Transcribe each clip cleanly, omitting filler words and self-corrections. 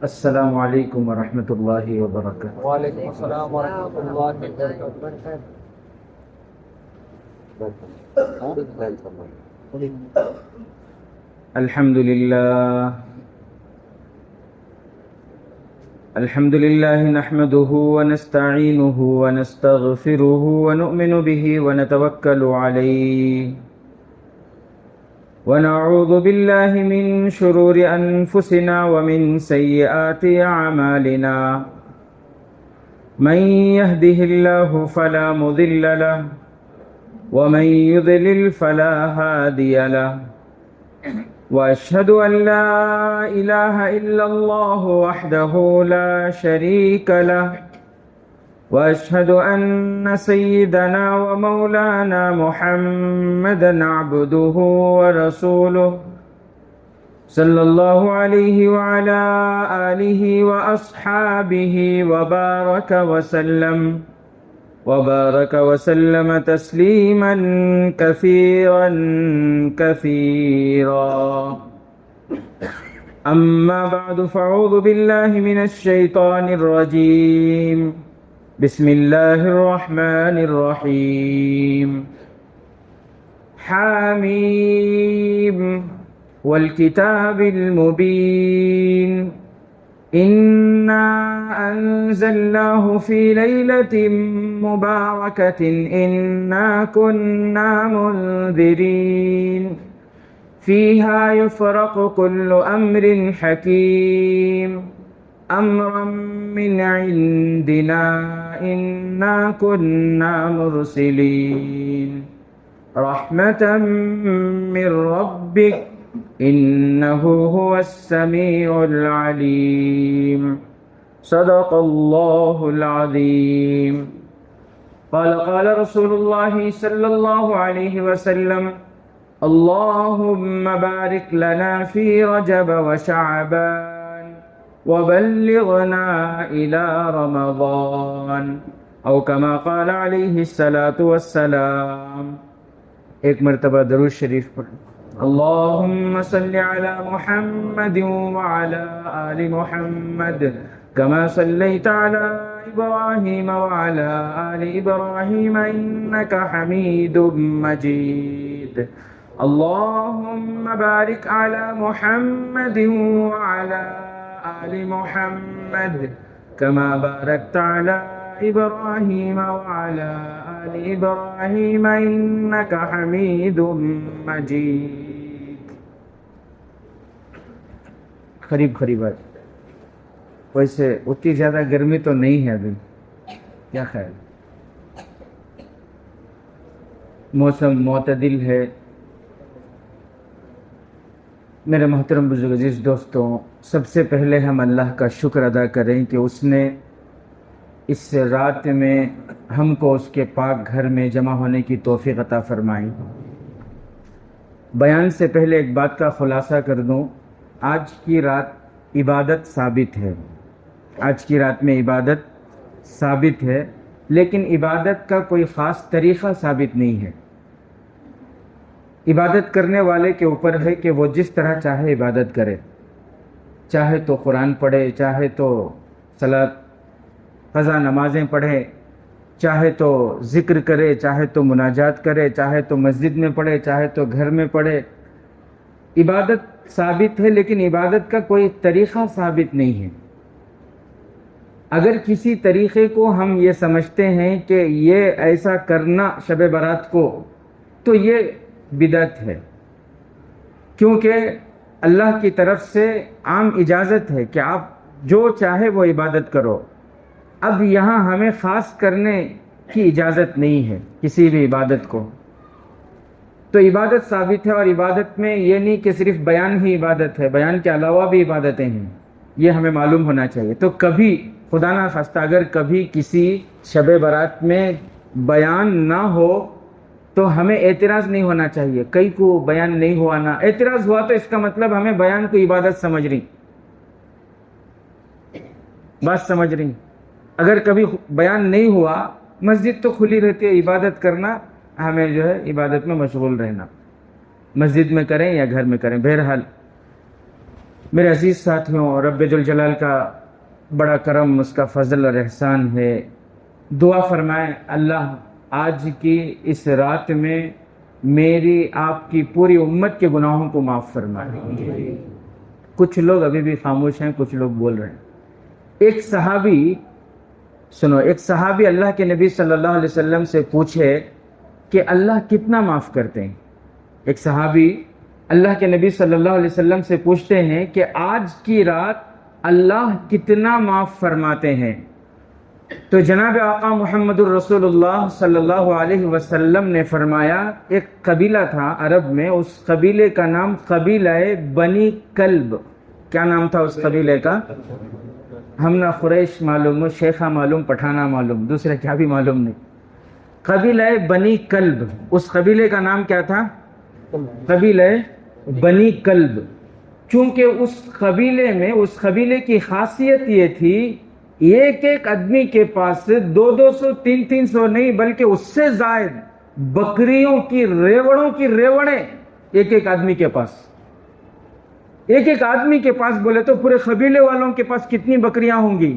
السلام علیکم ورحمۃ اللہ وبرکاتہ۔ وعلیکم السلام ورحمۃ اللہ وبرکاتہ۔ الحمد للہ نحمده ونستعینه ونستغفره ونؤمن به ونتوکل علیہ ونعوذ باللہ من شرور انفسنا ومن سیئات اعمالنا من يهده الله فلا مضل له ومن يضلل فلا هادي له وأشهد أن لا إله إلا الله وحده لا شريك له وأشهد أن سيدنا ومولانا محمدا عبده ورسوله صلى الله عليه وعلى آله وأصحابه وبارك وسلم تسليما كثيرا كثيرا. أما بعد فأعوذ بالله من الشيطان الرجيم. بسم الله الرحمن الرحيم. حميم والكتاب المبين إنا أنزلناه في ليلة مباركة إنا كنا منذرين فيها يفرق كل أمر حكيم أمرا من عندنا إنا كنا مرسلين رحمة من ربك إنه هو السميع العليم. صدق الله العظيم. قال رسول الله صلى الله عليه وسلم اللهم بارك لنا في رجب وشعبان وبلغنا إلى رمضان أو كما قال عليه الصلاة والسلام. ایک مرتبہ درود شریف پڑھیں. اللهم صل على محمد وعلى آل محمد كما صليت على إبراهيم وعلى آل إبراهيم إنك حميد مجيد. اللهم بارك على محمد وعلى آل محمد كما باركت على إبراهيم وعلى آل إبراهيم إنك حميد مجيد. قریب ہے. ویسے اتنی زیادہ گرمی تو نہیں ہے ابھی، کیا خیال؟ موسم معتدل ہے. میرے محترم بزرگ عزیز دوستوں، سب سے پہلے ہم اللہ کا شکر ادا کریں کہ اس نے اس رات میں ہم کو اس کے پاک گھر میں جمع ہونے کی توفیق عطا فرمائی. بیان سے پہلے ایک بات کا خلاصہ کر دوں. آج کی رات عبادت ثابت ہے، آج کی رات میں عبادت ثابت ہے، لیکن عبادت کا کوئی خاص طریقہ ثابت نہیں ہے. عبادت کرنے والے کے اوپر ہے کہ وہ جس طرح چاہے عبادت کرے، چاہے تو قرآن پڑھے، چاہے تو صلاۃ قضا نمازیں پڑھے، چاہے تو ذکر کرے، چاہے تو مناجات کرے، چاہے تو مسجد میں پڑھے، چاہے تو گھر میں پڑھے. عبادت ثابت ہے لیکن عبادت کا کوئی طریقہ ثابت نہیں ہے. اگر کسی طریقے کو ہم یہ سمجھتے ہیں کہ یہ ایسا کرنا شب برات کو، تو یہ بدعت ہے، کیونکہ اللہ کی طرف سے عام اجازت ہے کہ آپ جو چاہے وہ عبادت کرو. اب یہاں ہمیں خاص کرنے کی اجازت نہیں ہے کسی بھی عبادت کو. تو عبادت ثابت ہے، اور عبادت میں یہ نہیں کہ صرف بیان ہی عبادت ہے، بیان کے علاوہ بھی عبادتیں ہیں، یہ ہمیں معلوم ہونا چاہیے. تو کبھی خدا نہ خواستہ اگر کبھی کسی شب برات میں بیان نہ ہو تو ہمیں اعتراض نہیں ہونا چاہیے. کئی کو بیان نہیں ہوا، نہ اعتراض ہوا تو اس کا مطلب ہمیں بیان کو عبادت سمجھ رہی. بات سمجھ رہی؟ اگر کبھی بیان نہیں ہوا، مسجد تو کھلی رہتی ہے، عبادت کرنا ہمیں جو ہے عبادت میں مشغول رہنا، مسجد میں کریں یا گھر میں کریں. بہرحال میرے عزیز ساتھیوں، رب ذوالجلال کا بڑا کرم، اس کا فضل اور احسان ہے، دعا فرمائیں اللہ آج کی اس رات میں میری آپ کی پوری امت کے گناہوں کو معاف فرمائے۔ کچھ لوگ ابھی بھی خاموش ہیں، کچھ لوگ بول رہے ہیں۔ ایک صحابی اللہ کے نبی صلی اللہ علیہ وسلم سے پوچھے کہ اللہ کتنا معاف کرتے ہیں۔ ایک صحابی اللہ کے نبی صلی اللہ علیہ وسلم سے پوچھتے ہیں کہ آج کی رات اللہ کتنا معاف فرماتے ہیں؟ تو جناب آقا محمد الرسول اللہ صلی اللہ علیہ وسلم نے فرمایا، ایک قبیلہ تھا عرب میں، اس قبیلے کا نام قبیلہ بنی کلب۔ کیا نام تھا اس قبیلے کا؟ ہم نہ قریش معلوم، شیخہ معلوم، پٹھانہ معلوم، دوسرے کیا بھی معلوم نہیں۔ قبیلہ بنی کلب، اس قبیلے کا نام کیا تھا؟ قبیلہ بنی کلب۔ چونکہ اس قبیلے میں، اس قبیلے کی خاصیت یہ تھی، ایک ایک آدمی کے پاس 200 300 نہیں بلکہ اس سے زائد بکریوں کی ریوڑوں کی ریوڑیں ایک ایک آدمی کے پاس، ایک ایک آدمی کے پاس بولے تو پورے قبیلے والوں کے پاس کتنی بکریاں ہوں گی؟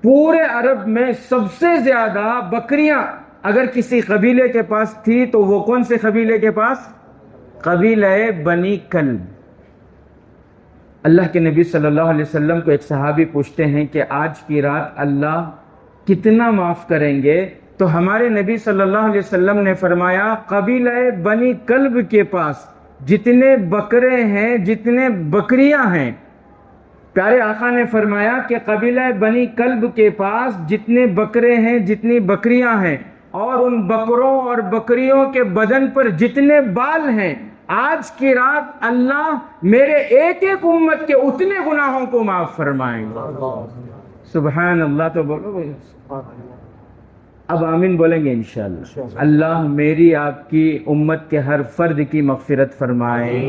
پورے عرب میں سب سے زیادہ بکریاں اگر کسی قبیلے کے پاس تھی تو وہ کون سے قبیلے کے پاس؟ قبیلہ بنی کلب۔ اللہ کے نبی صلی اللہ علیہ وسلم کو ایک صحابی پوچھتے ہیں کہ آج کی رات اللہ کتنا معاف کریں گے؟ تو ہمارے نبی صلی اللہ علیہ وسلم نے فرمایا، قبیلہ بنی کلب کے پاس جتنے بکرے ہیں، جتنے بکریاں ہیں، پیارے آقا نے فرمایا کہ قبیلہ بنی کلب کے پاس جتنے بکرے ہیں، جتنی بکریاں ہیں، اور ان بکروں اور بکریوں کے بدن پر جتنے بال ہیں، آج کی رات اللہ میرے ایک ایک امت کے اتنے گناہوں کو معاف فرمائیں گے۔ سبحان اللہ تو بولو بھائی، اب آمین بولیں گے انشاءاللہ۔ اللہ میری آپ کی امت کے ہر فرد کی مغفرت فرمائے۔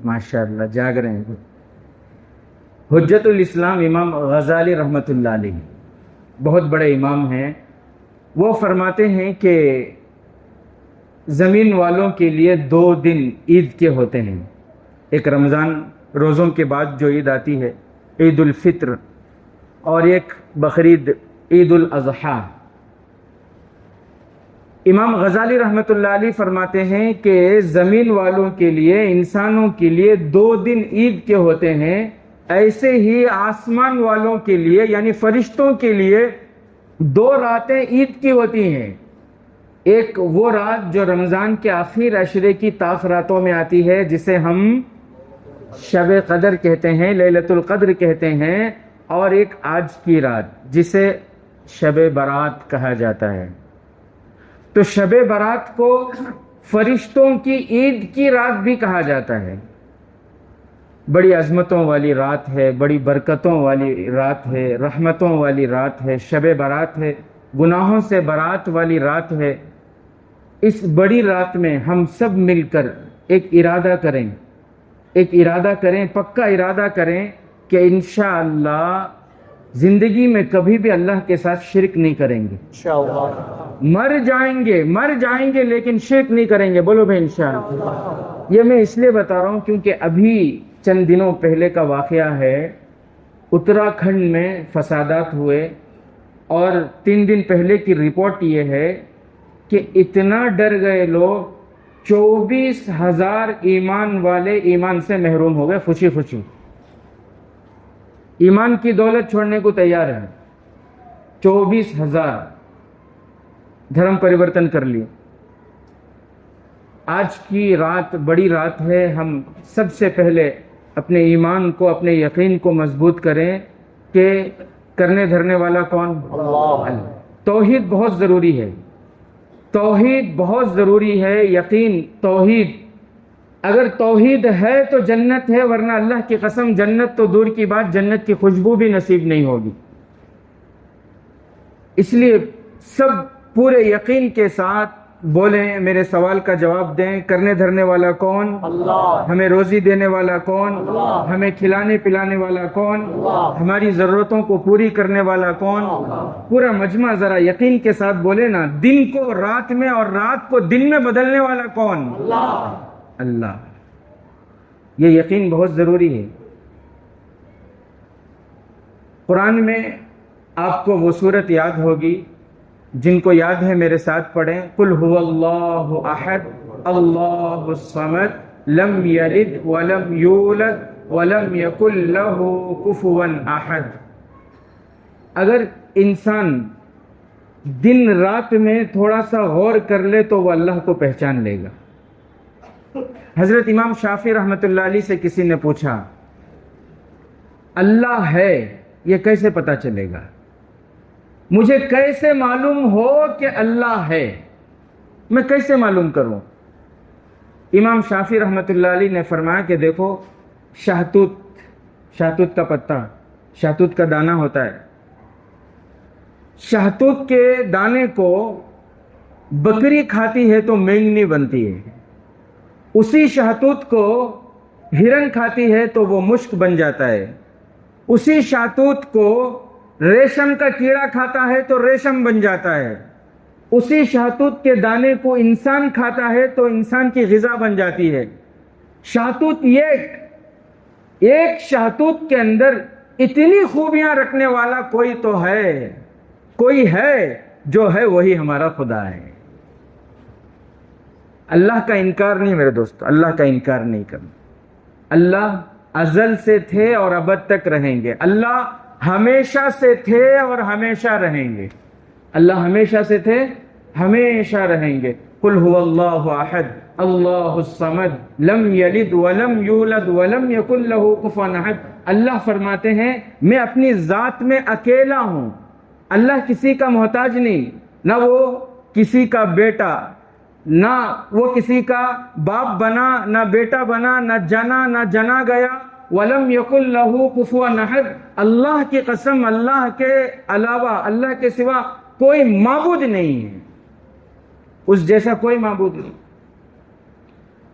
ماشاءاللہ جاگ رہے ہیں۔ حجت الاسلام امام غزالی رحمۃ اللہ علیہ بہت بڑے امام ہیں، وہ فرماتے ہیں کہ زمین والوں کے لیے 2 دن عید کے ہوتے ہیں، ایک رمضان روزوں کے بعد جو عید آتی ہے عید الفطر، اور ایک بقرعید عید الاضحیٰ۔ امام غزالی رحمۃ اللہ علیہ فرماتے ہیں کہ زمین والوں کے لیے، انسانوں کے لیے 2 دن عید کے ہوتے ہیں، ایسے ہی آسمان والوں کے لیے یعنی فرشتوں کے لیے 2 راتیں عید کی ہوتی ہیں۔ ایک وہ رات جو رمضان کے آخر عشرے کی طاق راتوں میں آتی ہے، جسے ہم شب قدر کہتے ہیں، لیلۃ القدر کہتے ہیں، اور ایک آج کی رات جسے شب برات کہا جاتا ہے۔ تو شب برات کو فرشتوں کی عید کی رات بھی کہا جاتا ہے۔ بڑی عظمتوں والی رات ہے، بڑی برکتوں والی رات ہے، رحمتوں والی رات ہے، شب برات ہے، گناہوں سے برات والی رات ہے۔ اس بڑی رات میں ہم سب مل کر ایک ارادہ کریں، پکا ارادہ کریں کہ انشاءاللہ زندگی میں کبھی بھی اللہ کے ساتھ شرک نہیں کریں گے۔ مر جائیں گے لیکن شرک نہیں کریں گے۔ بولو بھائی انشاءاللہ۔ یہ میں اس لیے بتا رہا ہوں کیونکہ ابھی چند دنوں پہلے کا واقعہ ہے، اتراکھنڈ میں فسادات ہوئے، اور 3 دن پہلے کی رپورٹ یہ ہے کہ اتنا ڈر گئے لوگ، 24,000 ایمان والے ایمان سے محروم ہو گئے، خوشی خوشی ایمان کی دولت چھوڑنے کو تیار ہے۔ 24,000 دھرم پریورتن کر لیے۔ آج کی رات بڑی رات ہے، ہم سب سے پہلے اپنے ایمان کو، اپنے یقین کو مضبوط کریں کہ کرنے دھرنے والا کون؟ اللہ۔ توحید بہت ضروری ہے، توحید بہت ضروری ہے، یقین، توحید۔ اگر توحید ہے تو جنت ہے، ورنہ اللہ کی قسم جنت تو دور کی بات، جنت کی خوشبو بھی نصیب نہیں ہوگی۔ اس لیے سب پورے یقین کے ساتھ بولیں، میرے سوال کا جواب دیں، کرنے دھرنے والا کون؟ اللہ۔ ہمیں روزی دینے والا کون؟ اللہ۔ ہمیں کھلانے پلانے والا کون؟ اللہ۔ ہماری ضرورتوں کو پوری کرنے والا کون؟ اللہ۔ پورا مجمع ذرا یقین کے ساتھ بولے نا، دن کو رات میں اور رات کو دن میں بدلنے والا کون؟ اللہ۔ اللہ۔ یہ یقین بہت ضروری ہے۔ قرآن میں آپ کو وہ صورت یاد ہوگی، جن کو یاد ہے میرے ساتھ پڑھیں، قل هو اللہ احد اللہ الصمد لم یلد ولم یولد ولم یکن لہ کفوا احد۔ اگر انسان دن رات میں تھوڑا سا غور کر لے تو وہ اللہ کو پہچان لے گا۔ حضرت امام شافعی رحمۃ اللہ علیہ سے کسی نے پوچھا، اللہ ہے یہ کیسے پتا چلے گا؟ مجھے کیسے معلوم ہو کہ اللہ ہے؟ میں کیسے معلوم کروں؟ امام شافعی رحمۃ اللہ علیہ نے فرمایا کہ دیکھو، شہتوت کا پتا، شہتوت کا دانہ ہوتا ہے، شہتوت کے دانے کو بکری کھاتی ہے تو مینگنی بنتی ہے، اسی شہتوت کو ہرن کھاتی ہے تو وہ مشک بن جاتا ہے، اسی شہتوت کو ریشم کا کیڑا کھاتا ہے تو ریشم بن جاتا ہے، اسی شہتوت کے دانے کو انسان کھاتا ہے تو انسان کی غذا بن جاتی ہے۔ شہتوت ایک شہتوت کے اندر اتنی خوبیاں رکھنے والا کوئی تو ہے، کوئی ہے، جو ہے وہی ہمارا خدا ہے۔ اللہ کا انکار نہیں میرے دوستو، اللہ کا انکار نہیں کرنا۔ اللہ ازل سے تھے اور ابد تک رہیں گے، اللہ ہمیشہ سے تھے اور ہمیشہ رہیں گے، اللہ ہمیشہ سے تھے، ہمیشہ رہیں گے۔ قل هو اللہ احد اللہ الصمد لم یلد ولم یولد ولم یکن لہ کفوا احد۔ اللہ فرماتے ہیں میں اپنی ذات میں اکیلا ہوں، اللہ کسی کا محتاج نہیں، نہ وہ کسی کا بیٹا، نہ وہ کسی کا باپ بنا، نہ بیٹا بنا، نہ جنا گیا۔ وَلَمْ يَكُنْ لَهُ كُفُوًا أَحَدٌ، اللہ کی قسم، اللہ کے علاوہ، اللہ کے سوا کوئی معبود نہیں ہے، اس جیسا کوئی معبود نہیں۔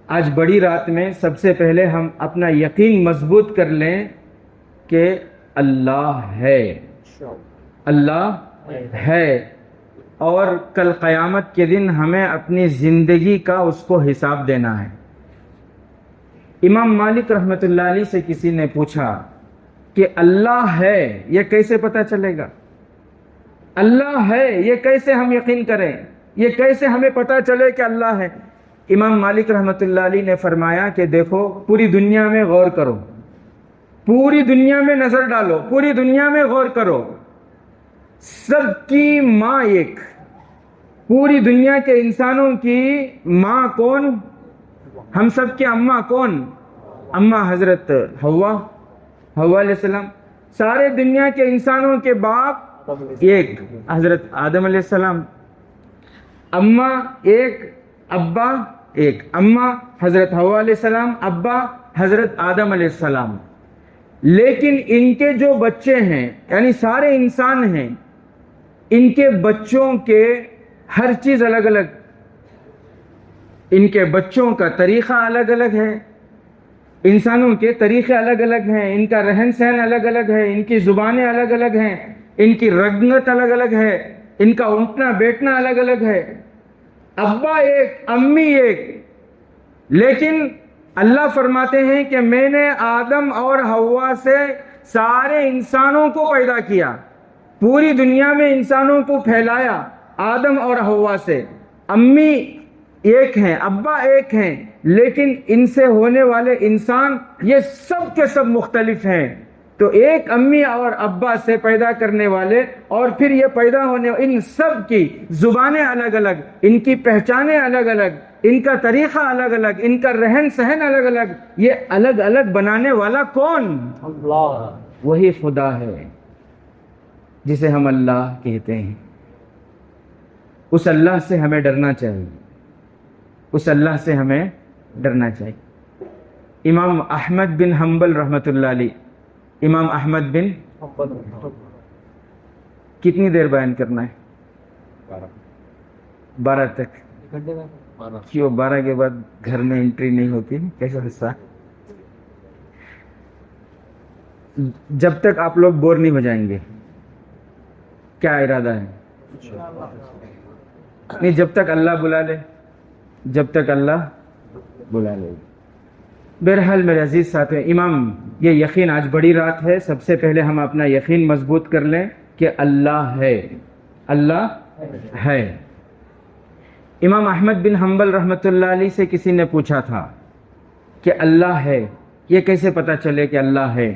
آج بڑی رات میں سب سے پہلے ہم اپنا یقین مضبوط کر لیں کہ اللہ ہے، اللہ ہے، اور کل قیامت کے دن ہمیں اپنی زندگی کا اس کو حساب دینا ہے۔ امام مالک رحمۃ اللہ علیہ سے کسی نے پوچھا کہ اللہ ہے یہ کیسے پتہ چلے گا؟ اللہ ہے یہ کیسے ہم یقین کریں؟ یہ کیسے ہمیں پتہ چلے کہ اللہ ہے؟ امام مالک رحمۃ اللہ علیہ نے فرمایا کہ دیکھو، پوری دنیا میں غور کرو، پوری دنیا میں نظر ڈالو، پوری دنیا میں غور کرو، سب کی ماں ایک، پوری دنیا کے انسانوں کی ماں کون؟ ہم سب کی اماں کون؟ اماں حضرت حوا علیہ السلام۔ سارے دنیا کے انسانوں کے باپ ایک، حضرت آدم علیہ السلام۔ اماں ایک، ابا ایک، اماں حضرت حوا علیہ السلام، ابا حضرت آدم علیہ السلام۔ لیکن ان کے جو بچے ہیں، یعنی سارے انسان ہیں، ان کے بچوں کے ہر چیز الگ الگ، ان کے بچوں کا طریقہ الگ الگ ہے، انسانوں کے طریقے الگ الگ ہیں، ان کا رہن سہن الگ الگ ہے، ان کی زبانیں الگ الگ ہیں، ان کی رنگت الگ الگ ہے، ان کا اٹھنا بیٹھنا الگ الگ ہے۔ ابا ایک، امی ایک، لیکن اللہ فرماتے ہیں کہ میں نے آدم اور حوا سے سارے انسانوں کو پیدا کیا، پوری دنیا میں انسانوں کو پھیلایا آدم اور حوا سے۔ امی ایک ہیں، ابا ایک ہیں، لیکن ان سے ہونے والے انسان یہ سب کے سب مختلف ہیں۔ تو ایک امی اور ابا سے پیدا کرنے والے، اور پھر یہ پیدا ہونے، ان سب کی زبانیں الگ الگ، ان کی پہچانیں الگ الگ، ان کا طریقہ الگ الگ، ان کا رہن سہن الگ الگ، یہ الگ الگ بنانے والا کون؟ اللہ۔ وہی خدا ہے جسے ہم اللہ کہتے ہیں۔ اس اللہ سے ہمیں ڈرنا چاہیے، اس اللہ سے ہمیں ڈرنا چاہیے۔ امام احمد بن حنبل رحمۃ اللہ علیہ، امام احمد بن، کتنی دیر بیان کرنا ہے؟ 12 تک۔ کیوں 12 کے بعد گھر میں انٹری نہیں ہوتی؟ کیسا حصہ؟ جب تک آپ لوگ بور نہیں ہو جائیں گے، کیا ارادہ ہے؟ نہیں، جب تک اللہ بلا لے، جب تک اللہ بلا لے۔ بہرحال میرے عزیز ساتھیو، امام یہ یقین، آج بڑی رات ہے، سب سے پہلے ہم اپنا یقین مضبوط کر لیں کہ اللہ ہے، اللہ ہے۔ امام احمد بن حنبل رحمۃ اللہ علیہ سے کسی نے پوچھا تھا کہ اللہ ہے، یہ کیسے پتہ چلے کہ اللہ ہے؟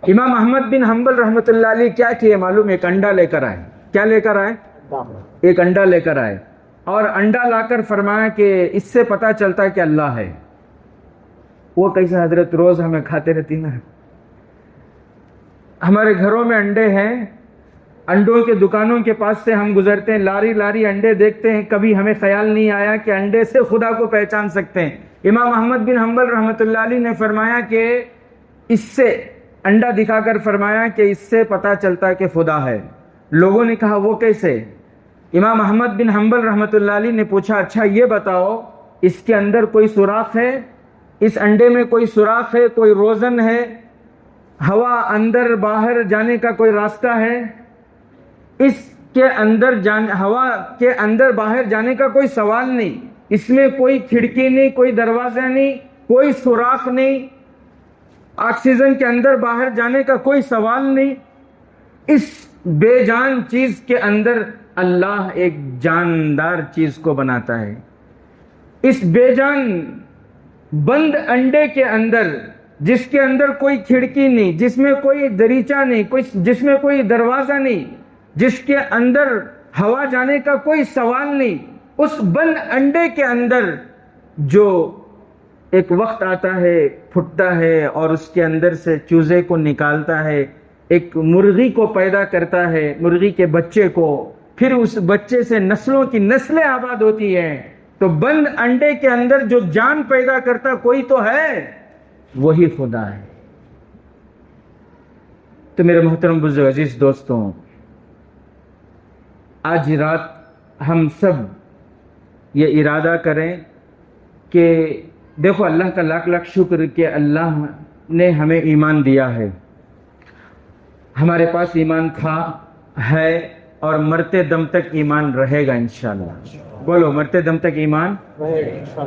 امام احمد بن حنبل رحمۃ اللہ علیہ کیا کیے معلوم؟ ایک انڈا لے کر آئے۔ کیا لے کر آئے؟ ایک انڈا لے کر آئے، اور انڈا لا کر فرمایا کہ اس سے پتہ چلتا ہے کہ اللہ ہے۔ وہ کیسے حضرت؟ روز ہمیں کھاتے رہتی نا، ہمارے گھروں میں انڈے ہیں، انڈوں کے دکانوں کے پاس سے ہم گزرتے ہیں، لاری لاری انڈے دیکھتے ہیں، کبھی ہمیں خیال نہیں آیا کہ انڈے سے خدا کو پہچان سکتے ہیں۔ امام احمد بن حنبل رحمۃ اللہ علیہ نے فرمایا کہ اس سے، انڈا دکھا کر فرمایا کہ اس سے پتہ چلتا ہے کہ خدا ہے۔ لوگوں نے کہا وہ کیسے؟ امام احمد بن حنبل رحمۃ اللہ علیہ نے پوچھا، اچھا یہ بتاؤ اس کے اندر کوئی سوراخ ہے؟ اس انڈے میں کوئی سوراخ ہے، کوئی روزن ہے، ہوا اندر باہر جانے کا کوئی راستہ ہے؟ اس کے اندر ہوا کے اندر باہر جانے کا کوئی سوال نہیں، اس میں کوئی کھڑکی نہیں، کوئی دروازہ نہیں، کوئی سوراخ نہیں، آکسیجن کے اندر باہر جانے کا کوئی سوال نہیں۔ اس بے جان چیز کے اندر اللہ ایک جاندار چیز کو بناتا ہے۔ اس بے جان بند انڈے کے اندر، جس کے اندر کوئی کھڑکی نہیں، جس میں کوئی دریچہ نہیں، جس میں کوئی دروازہ نہیں، جس کے اندر ہوا جانے کا کوئی سوال نہیں، اس بند انڈے کے اندر جو ایک وقت آتا ہے، پھٹتا ہے اور اس کے اندر سے چوزے کو نکالتا ہے، ایک مرغی کو پیدا کرتا ہے، مرغی کے بچے کو، پھر اس بچے سے نسلوں کی نسلیں آباد ہوتی ہیں، تو بند انڈے کے اندر جو جان پیدا کرتا کوئی تو ہے، وہی خدا ہے۔ تو میرے محترم بزرگ عزیز دوستوں، آج رات ہم سب یہ ارادہ کریں کہ دیکھو، اللہ کا لاکھ لاکھ شکر کہ اللہ نے ہمیں ایمان دیا ہے، ہمارے پاس ایمان تھا، ہے، اور مرتے دم تک ایمان رہے گا انشاءاللہ۔ بولو، مرتے دم تک ایمان رہے گا۔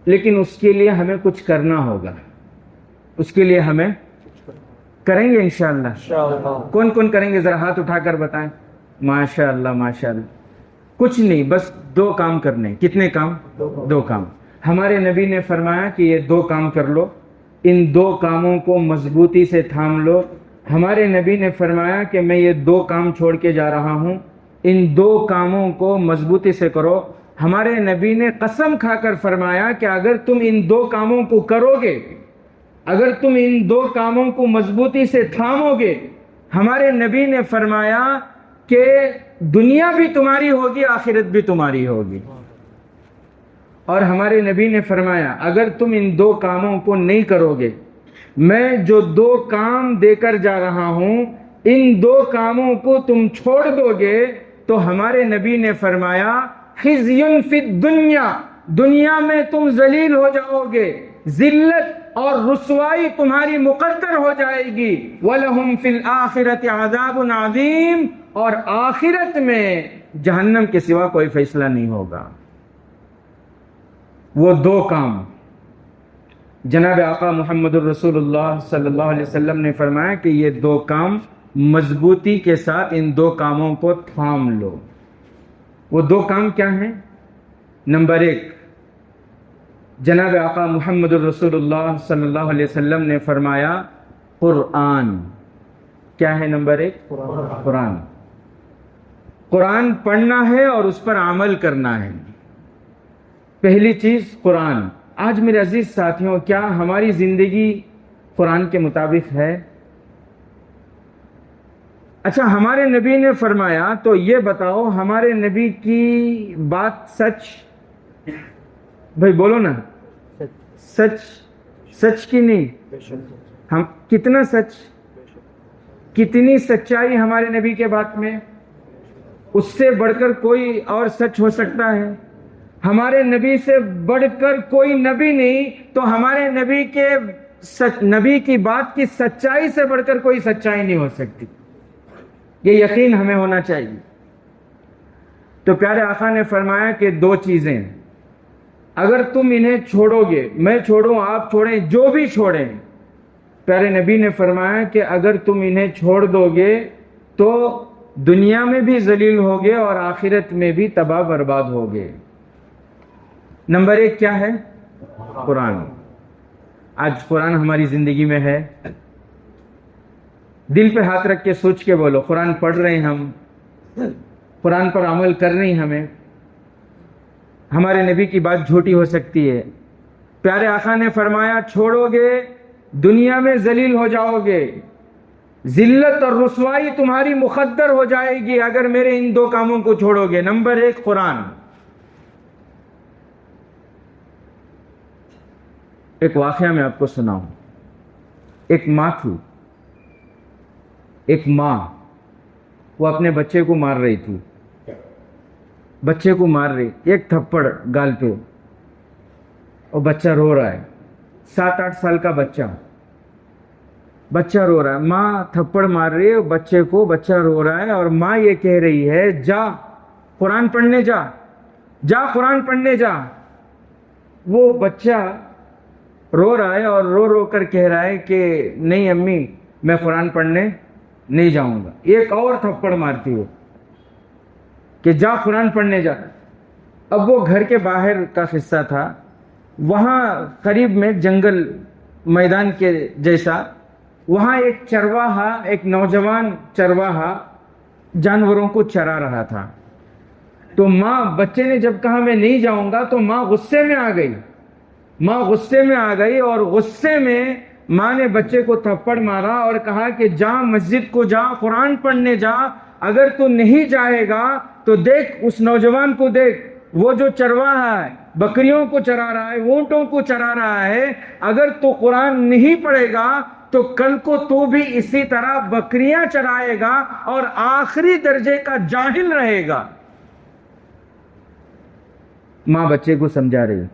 لیکن اس کے لیے ہمیں کچھ کرنا ہوگا، اس کے لیے ہمیں کریں گے انشاءاللہ۔ کون کون کریں گے؟ ذرا ہاتھ اٹھا کر بتائیں۔ ماشاءاللہ ماشاءاللہ۔ کچھ نہیں، بس دو کام کرنے۔ کتنے کام؟ دو کام۔ ہمارے نبی نے فرمایا کہ یہ دو کام کر لو، ان دو کاموں کو مضبوطی سے تھام لو۔ ہمارے نبی نے فرمایا کہ میں یہ دو کام چھوڑ کے جا رہا ہوں، ان دو کاموں کو مضبوطی سے کرو۔ ہمارے نبی نے قسم کھا کر فرمایا کہ اگر تم ان دو کاموں کو کرو گے، اگر تم ان دو کاموں کو مضبوطی سے تھامو گے، ہمارے نبی نے فرمایا کہ دنیا بھی تمہاری ہوگی، آخرت بھی تمہاری ہوگی۔ اور ہمارے نبی نے فرمایا اگر تم ان دو کاموں کو نہیں کرو گے، میں جو دو کام دے کر جا رہا ہوں، ان دو کاموں کو تم چھوڑ دو گے تو ہمارے نبی نے فرمایا خزی فی الدنیا، دنیا میں تم ذلیل ہو جاؤ گے، ذلت اور رسوائی تمہاری مقدر ہو جائے گی۔ وَلَهُمْ فِي الْآخِرَةِ عَذَابٌ عَظِيمٌ، اور آخرت میں جہنم کے سوا کوئی فیصلہ نہیں ہوگا۔ وہ دو کام جناب آقا محمد الرسول اللہ صلی اللہ علیہ وسلم نے فرمایا کہ یہ دو کام مضبوطی کے ساتھ ان دو کاموں کو تھام لو۔ وہ دو کام کیا ہیں؟ نمبر ایک، جناب آقا محمد الرسول اللہ صلی اللہ علیہ وسلم نے فرمایا قرآن۔ کیا ہے نمبر ایک؟ قرآن۔ قرآن پڑھنا ہے اور اس پر عمل کرنا ہے۔ پہلی چیز قرآن۔ آج میرے عزیز ساتھیوں، کیا ہماری زندگی قرآن کے مطابق ہے؟ اچھا، ہمارے نبی نے فرمایا تو یہ بتاؤ ہمارے نبی کی بات سچ؟ بھائی بولو نا، سچ؟ سچ کی نہیں؟ ہم کتنا سچ، کتنی سچائی ہمارے نبی کے بات میں؟ اس سے بڑھ کر کوئی اور سچ ہو سکتا ہے؟ ہمارے نبی سے بڑھ کر کوئی نبی نہیں، تو ہمارے نبی کی بات کی سچائی سے بڑھ کر کوئی سچائی نہیں ہو سکتی۔ یہ یقین ہمیں ہونا چاہیے۔ تو پیارے آقا نے فرمایا کہ دو چیزیں، اگر تم انہیں چھوڑو گے، میں چھوڑوں آپ چھوڑیں، جو بھی چھوڑیں، پیارے نبی نے فرمایا کہ اگر تم انہیں چھوڑ دو گے تو دنیا میں بھی ذلیل ہوگے اور آخرت میں بھی تباہ برباد ہوگے۔ نمبر 1 کیا ہے؟ قرآن۔ آج قرآن ہماری زندگی میں ہے؟ دل پہ ہاتھ رکھ کے سوچ کے بولو، قرآن پڑھ رہے ہیں ہم؟ قرآن پر عمل کر رہی ہمیں؟ ہمارے نبی کی بات جھوٹی ہو سکتی ہے۔ پیارے آقا نے فرمایا چھوڑو گے دنیا میں ذلیل ہو جاؤ گے، ذلت اور رسوائی تمہاری مقدر ہو جائے گی اگر میرے ان 2 کاموں کو چھوڑو گے۔ نمبر 1 قرآن۔ ایک واقعہ میں آپ کو سناؤں۔ ایک ماں تھی، ایک ماں، وہ اپنے بچے کو مار رہی تھی، بچے کو مار رہی، ایک تھپڑ گال پہ، اور بچہ رو رہا ہے، 7-8 سال کا بچہ رو رہا ہے، ماں تھپڑ مار رہی ہے بچے کو، بچہ رو رہا ہے، اور ماں یہ کہہ رہی ہے جا قرآن پڑھنے جا، جا قرآن پڑھنے جا۔ وہ بچہ رو رہا ہے اور رو رو کر کہہ رہا ہے کہ نہیں امی میں قرآن پڑھنے نہیں جاؤں گا۔ ایک اور تھپڑ مارتی ہے کہ جا قرآن پڑھنے جا۔ اب وہ گھر کے باہر کا حصہ تھا، وہاں قریب میں جنگل میدان کے جیسا، وہاں ایک چرواہا، ایک نوجوان چرواہا جانوروں کو چرا رہا تھا۔ تو ماں، بچے نے جب کہا میں نہیں جاؤں گا تو ماں غصے میں آ گئی، ماں غصے میں آ گئی، اور غصے میں ماں نے بچے کو تھپڑ مارا اور کہا کہ جا مسجد کو جا، قرآن پڑھنے جا، اگر تو نہیں جائے گا تو دیکھ اس نوجوان کو، دیکھ وہ جو چرواہا ہے، بکریوں کو چرا رہا ہے، اونٹوں کو چرا رہا ہے، اگر تو قرآن نہیں پڑھے گا تو کل کو تو بھی اسی طرح بکریاں چرائے گا اور آخری درجے کا جاہل رہے گا۔ ماں بچے کو سمجھا رہی۔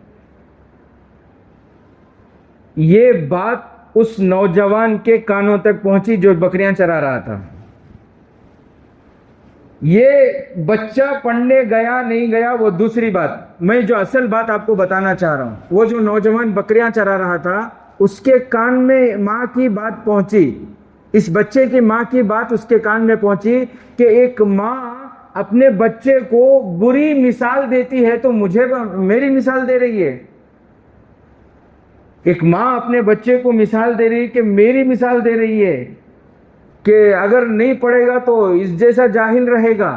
یہ بات اس نوجوان کے کانوں تک پہنچی جو بکریاں چرا رہا تھا۔ یہ بچہ پڑھنے گیا نہیں گیا وہ دوسری بات، میں جو اصل بات آپ کو بتانا چاہ رہا ہوں، وہ جو نوجوان بکریاں چرا رہا تھا اس کے کان میں ماں کی بات پہنچی، اس بچے کی ماں کی بات اس کے کان میں پہنچی کہ ایک ماں اپنے بچے کو بری مثال دیتی ہے تو مجھے میری مثال دے رہی ہے۔ ایک ماں اپنے بچے کو مثال دے رہی ہے کہ میری مثال دے رہی ہے کہ اگر نہیں پڑھے گا تو اس جیسا جاہل رہے گا۔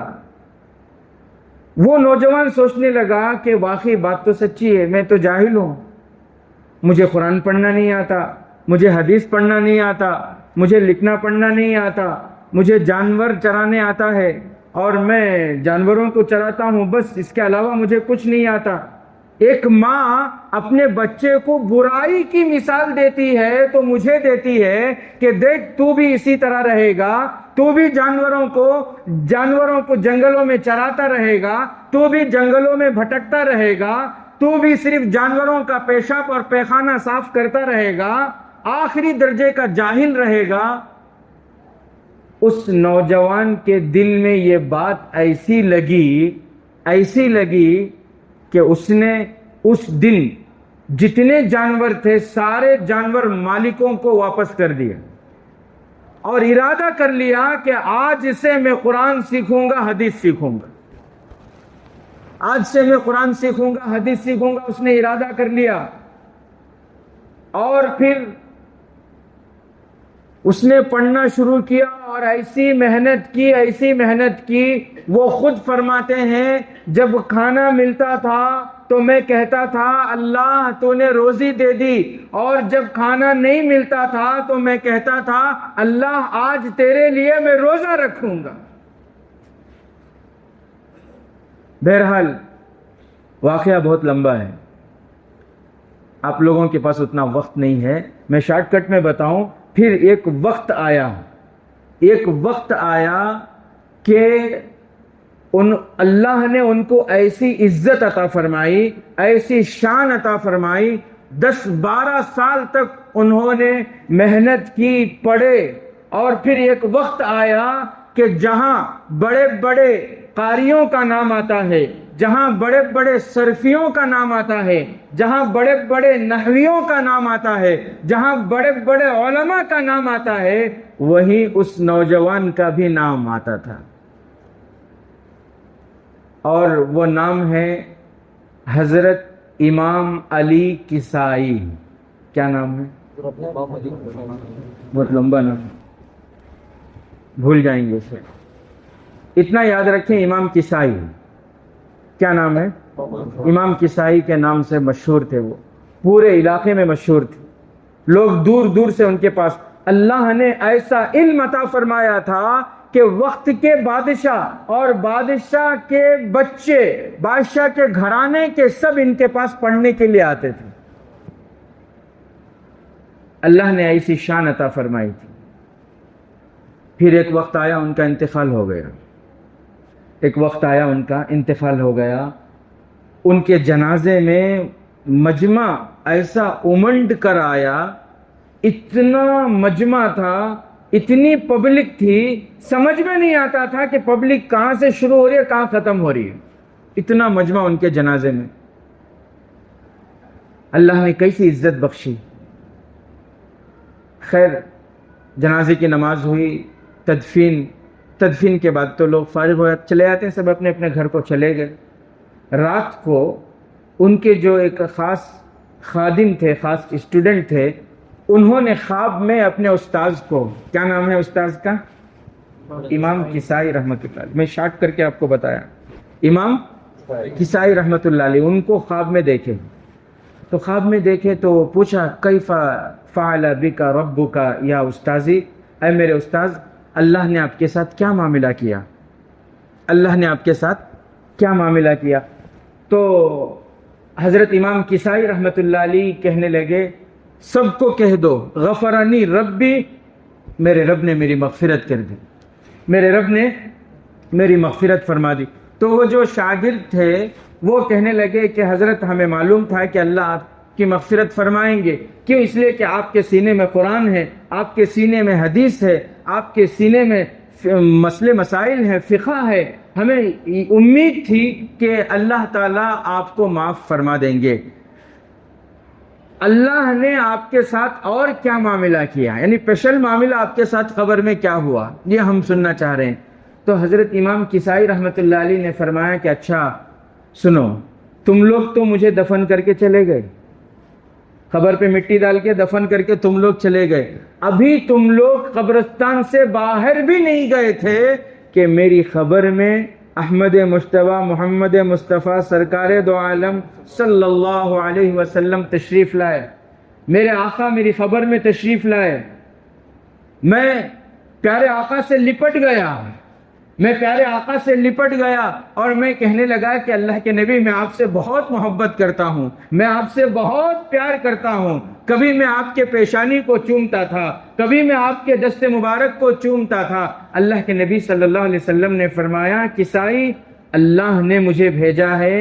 وہ نوجوان سوچنے لگا کہ واقعی بات تو سچی ہے، میں تو جاہل ہوں، مجھے قرآن پڑھنا نہیں آتا، مجھے حدیث پڑھنا نہیں آتا، مجھے لکھنا پڑھنا نہیں آتا، مجھے جانور چرانے آتا ہے اور میں جانوروں کو چراتا ہوں، بس اس کے علاوہ مجھے کچھ نہیں آتا۔ ایک ماں اپنے بچے کو برائی کی مثال دیتی ہے تو مجھے دیتی ہے کہ دیکھ تو بھی اسی طرح رہے گا، تو بھی جانوروں کو جنگلوں میں چراتا رہے گا، تو بھی جنگلوں میں بھٹکتا رہے گا، تو بھی صرف جانوروں کا پیشاب اور پیخانہ صاف کرتا رہے گا، آخری درجے کا جاہل رہے گا۔ اس نوجوان کے دل میں یہ بات ایسی لگی کہ اس نے اس دن جتنے جانور تھے سارے جانور مالکوں کو واپس کر دیے اور ارادہ کر لیا کہ آج سے میں قرآن سیکھوں گا، حدیث سیکھوں گا، آج سے میں قرآن سیکھوں گا، حدیث سیکھوں گا۔ اس نے ارادہ کر لیا اور پھر اس نے پڑھنا شروع کیا اور ایسی محنت کی، وہ خود فرماتے ہیں جب کھانا ملتا تھا تو میں کہتا تھا اللہ تو نے روزی دے دی، اور جب کھانا نہیں ملتا تھا تو میں کہتا تھا اللہ آج تیرے لیے میں روزہ رکھوں گا۔ بہرحال واقعہ بہت لمبا ہے، آپ لوگوں کے پاس اتنا وقت نہیں ہے، میں شارٹ کٹ میں بتاؤں۔ پھر ایک وقت آیا کہ اللہ نے ان کو ایسی عزت عطا فرمائی، ایسی شان عطا فرمائی، 10-12 سال تک انہوں نے محنت کی، پڑھے، اور پھر ایک وقت آیا کہ جہاں بڑے بڑے قاریوں کا نام آتا ہے، جہاں بڑے بڑے صرفیوں کا نام آتا ہے، جہاں بڑے بڑے نحویوں کا نام آتا ہے، جہاں بڑے بڑے علماء کا نام آتا ہے، وہیں اس نوجوان کا بھی نام آتا تھا، اور وہ نام ہے حضرت امام علی کسائی۔ کیا نام ہے؟ بہت لمبا نام، بھول جائیں گے اسے، اتنا یاد رکھیں، امام کسائی۔ کیا نام ہے؟ امام کسائی کے نام سے مشہور تھے، وہ پورے علاقے میں مشہور تھے، لوگ دور دور سے ان کے پاس۔ اللہ نے ایسا علم عطا فرمایا تھا کہ وقت کے بادشاہ اور بادشاہ کے بچے، بادشاہ کے گھرانے کے سب ان کے پاس پڑھنے کے لیے آتے تھے۔ اللہ نے ایسی شان عطا فرمائی تھی۔ پھر ایک وقت آیا ان کا انتقال ہو گیا، ایک وقت آیا ان کا انتقال ہو گیا۔ ان کے جنازے میں مجمع ایسا امنڈ کر آیا، اتنا مجمع تھا، اتنی پبلک تھی، سمجھ میں نہیں آتا تھا کہ پبلک کہاں سے شروع ہو رہی ہے کہاں ختم ہو رہی ہے، اتنا مجمع ان کے جنازے میں۔ اللہ نے کیسی عزت بخشی۔ خیر، جنازے کی نماز ہوئی، تدفین کے بعد تو لوگ فارغ ہو چلے آتے ہیں، سب اپنے اپنے گھر کو چلے گئے۔ رات کو ان کے جو ایک خاص خادم تھے، خاص اسٹوڈنٹ تھے، انہوں نے خواب میں اپنے استاذ کو، کیا نام ہے استاذ کا؟ امام کسائی رحمۃ اللہ علیہ، میں شارٹ کر کے آپ کو بتایا، امام کسائی رحمۃ اللہ علیہ، ان کو خواب میں دیکھے۔ تو خواب میں دیکھے تو پوچھا، کیف فعل بک ربک یا استاذی، اے میرے استاذ، اللہ نے آپ کے ساتھ کیا معاملہ کیا، اللہ نے آپ کے ساتھ کیا معاملہ کیا؟ تو حضرت امام کسائی رحمۃ اللہ علیہ کہنے لگے، سب کو کہہ دو غفرانی ربی، میرے رب نے میری مغفرت کر دی، میرے رب نے میری مغفرت فرما دی۔ تو وہ جو شاگرد تھے وہ کہنے لگے کہ حضرت ہمیں معلوم تھا کہ اللہ آپ کی مغفرت فرمائیں گے، کیوں؟ اس لیے کہ آپ کے سینے میں قرآن ہے، آپ کے سینے میں حدیث ہے، آپ کے سینے میں مسئلے مسائل ہیں، فقہ ہے، ہمیں امید تھی کہ اللہ تعالیٰ آپ کو معاف فرما دیں گے۔ اللہ نے آپ کے ساتھ اور کیا معاملہ کیا، یعنی اسپیشل معاملہ آپ کے ساتھ قبر میں کیا ہوا، یہ ہم سننا چاہ رہے ہیں۔ تو حضرت امام کسائی رحمۃ اللہ علیہ نے فرمایا کہ اچھا سنو، تم لوگ تو مجھے دفن کر کے چلے گئے، قبر پہ مٹی ڈال کے دفن کر کے تم لوگ چلے گئے، ابھی تم لوگ قبرستان سے باہر بھی نہیں گئے تھے کہ میری خبر میں احمد مجتبیٰ محمد مصطفیٰ سرکار دو عالم صلی اللہ علیہ وسلم تشریف لائے، میرے آقا میری خبر میں تشریف لائے، میں پیارے آقا سے لپٹ گیا، میں پیارے آقا سے لپٹ گیا اور میں کہنے لگا کہ اللہ کے نبی، میں آپ سے بہت محبت کرتا ہوں، میں آپ سے بہت پیار کرتا ہوں، کبھی میں آپ کے پیشانی کو چومتا تھا، کبھی میں آپ کے دست مبارک کو چومتا تھا۔ اللہ کے نبی صلی اللہ علیہ وسلم نے فرمایا، کسائی، اللہ نے مجھے بھیجا ہے،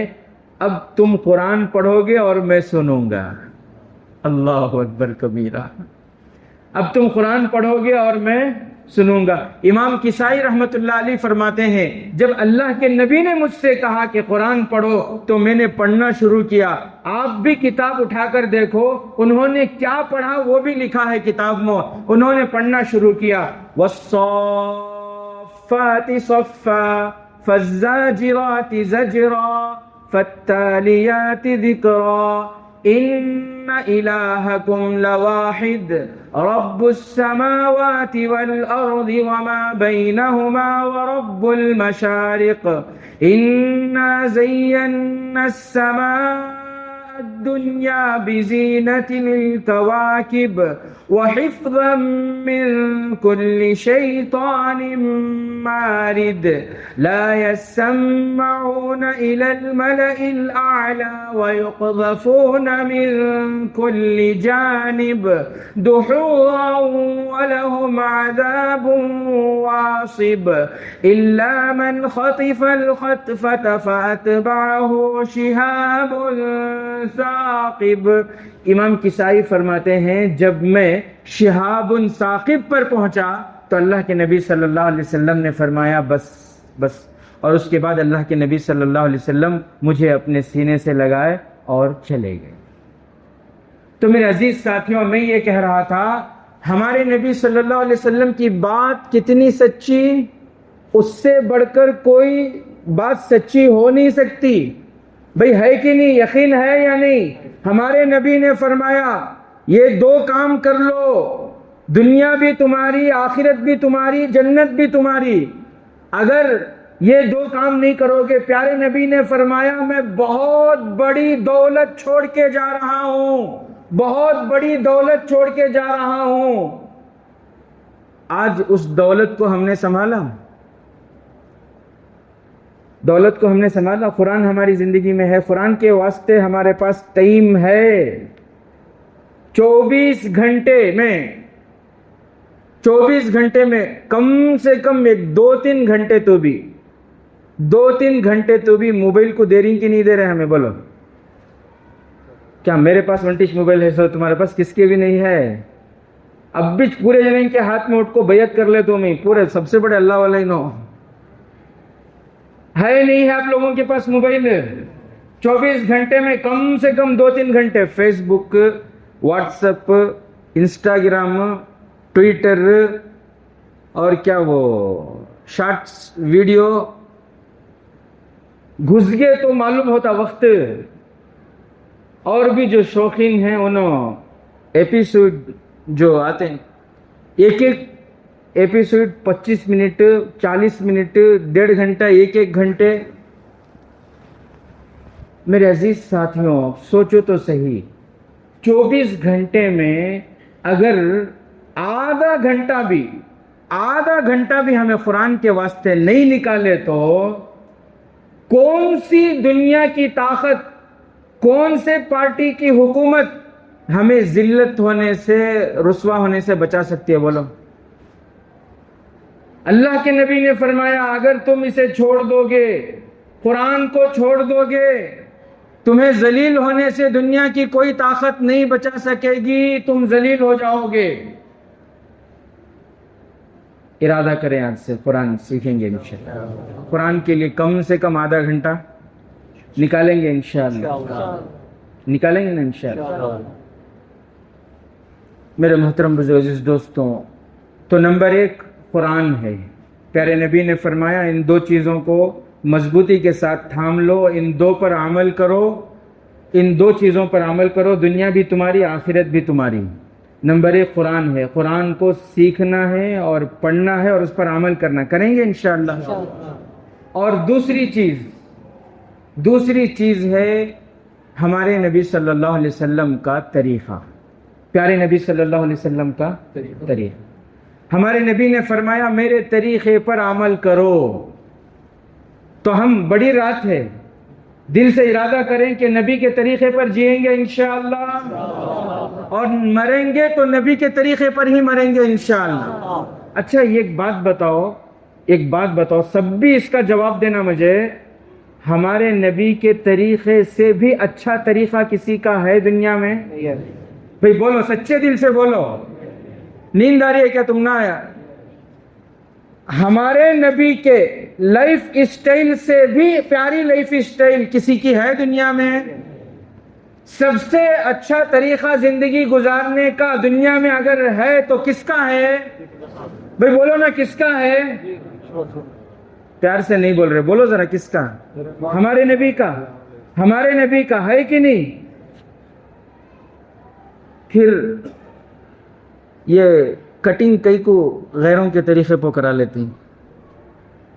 اب تم قرآن پڑھو گے اور میں سنوں گا۔ اللہ اکبر کبیرہ، اب تم قرآن پڑھو گے اور میں سنوں گا۔ امام کسائی رحمت اللہ علیہ فرماتے ہیں، جب اللہ کے نبی نے مجھ سے کہا کہ قرآن پڑھو تو میں نے پڑھنا شروع کیا۔ آپ بھی کتاب اٹھا کر دیکھو، انہوں نے کیا پڑھا وہ بھی لکھا ہے کتاب میں، انہوں نے پڑھنا شروع کیا، والصافات صفا فالزاجرات زجرا فالتالیات ذکرا ان الہکم لواحد رب السماوات والارض وما بینہما ورب المشارق انا زینا السماء الدنیا بزینة الكواكب وحفظا من كل شیطان مارد لا يسمعون إلى الملأ الأعلى ويقذفون من كل جانب دحورا ولهم عذاب واصب إلا من خطف الخطفة فأتبعه شهاب ثاقب۔ امام کسائی فرماتے ہیں، جب میں شہاب ثاقب پر پہنچا تو اللہ کے نبی صلی اللہ علیہ وسلم نے فرمایا بس بس، اور اس کے بعد اللہ کے نبی صلی اللہ علیہ وسلم مجھے اپنے سینے سے لگائے اور چلے گئے. تو میرے عزیز ساتھیوں، میں یہ کہہ رہا تھا ہمارے نبی صلی اللہ علیہ وسلم کی بات کتنی سچی، اس سے بڑھ کر کوئی بات سچی ہو نہیں سکتی. بھئی ہے کہ نہیں؟ یقین ہے یا نہیں؟ ہمارے نبی نے فرمایا یہ دو کام کر لو، دنیا بھی تمہاری، آخرت بھی تمہاری، جنت بھی تمہاری. اگر یہ دو کام نہیں کرو گے، پیارے نبی نے فرمایا میں بہت بڑی دولت چھوڑ کے جا رہا ہوں، بہت بڑی دولت چھوڑ کے جا رہا ہوں. آج اس دولت کو ہم نے سنبھالا، دولت کو ہم نے سنبھالا. قرآن ہماری زندگی میں ہے، قرآن کے واسطے ہمارے پاس ٹائم ہے. 24 گھنٹے میں کم سے کم 2-3 گھنٹے تو بھی موبائل کو دے رہی کہ نہیں دے رہے ہمیں؟ بولو. کیا میرے پاس ونٹیج موبائل ہے سر، تمہارے پاس کس کے بھی نہیں ہے؟ اب بھی پورے جنے کے ہاتھ میں اٹھ کو بیعت کر لے تو میں پورے سب سے بڑے اللہ والے نو ہے نہیں ہے آپ لوگوں کے پاس موبائل. 24 گھنٹے میں کم سے کم 2-3 گھنٹے فیس بک، واٹس ایپ، انسٹاگرام، ٹویٹر اور کیا وہ شارٹس ویڈیو گھس گئے تو معلوم ہوتا وقت. اور بھی جو شوقین ہیں انہوں ایپیسوڈ جو آتے ہیں، ایک ایپیسوڈ 25 منٹ، 40 منٹ، 1.5 گھنٹہ، 1 گھنٹے. میرے عزیز ساتھیوں سوچو تو صحیح، 24 گھنٹے میں اگر آدھا گھنٹہ بھی ہمیں قرآن کے واسطے نہیں نکالے تو کون سی دنیا کی طاقت، کون سے پارٹی کی حکومت ہمیں ذلت ہونے سے، رسوا ہونے سے بچا سکتی ہے؟ بولو. اللہ کے نبی نے فرمایا اگر تم اسے چھوڑ دو گے، قرآن کو چھوڑ دو گے، تمہیں ذلیل ہونے سے دنیا کی کوئی طاقت نہیں بچا سکے گی، تم ذلیل ہو جاؤ گے. ارادہ کریں آج سے قرآن سیکھیں گے انشاءاللہ. قرآن کے لیے کم سے کم آدھا گھنٹہ نکالیں گے انشاءاللہ. نکالیں گے نا انشاءاللہ. میرے محترم عزیز دوستوں، تو نمبر 1 قرآن ہے. پیارے نبی نے فرمایا ان 2 چیزوں کو مضبوطی کے ساتھ تھام لو، ان 2 پر عمل کرو، ان 2 چیزوں پر عمل کرو، دنیا بھی تمہاری، آخرت بھی تمہاری. نمبر 1 قرآن ہے. قرآن کو سیکھنا ہے اور پڑھنا ہے اور اس پر عمل کرنا. کریں گے انشاءاللہ. اور دوسری چیز ہے ہمارے نبی صلی اللہ علیہ وسلم کا طریقہ. پیارے نبی صلی اللہ علیہ وسلم کا طریقہ. ہمارے نبی نے فرمایا میرے طریقے پر عمل کرو. تو ہم بڑی رات ہے، دل سے ارادہ کریں کہ نبی کے طریقے پر جئیں گے انشاءاللہ، اور مریں گے تو نبی کے طریقے پر ہی مریں گے انشاءاللہ. اچھا ایک بات بتاؤ، سب بھی اس کا جواب دینا مجھے. ہمارے نبی کے طریقے سے بھی اچھا طریقہ کسی کا ہے دنیا میں؟ بھئی بولو، سچے دل سے بولو. نیند آ رہی ہے کیا؟ تم نہ آیا. ہمارے نبی کے لائف اسٹائل سے بھی پیاری لائف اسٹائل کسی کی ہے دنیا میں؟ سب سے اچھا طریقہ زندگی گزارنے کا دنیا میں اگر ہے تو کس کا ہے؟ بھئی بولو نا، کس کا ہے؟ پیار سے نہیں بول رہے، بولو ذرا کس کا؟ ہمارے نبی کا. ہمارے نبی کا ہے کہ نہیں؟ پھر یہ کٹنگ کئی کو غیروں کے طریقے پر کرا لیتی ہیں.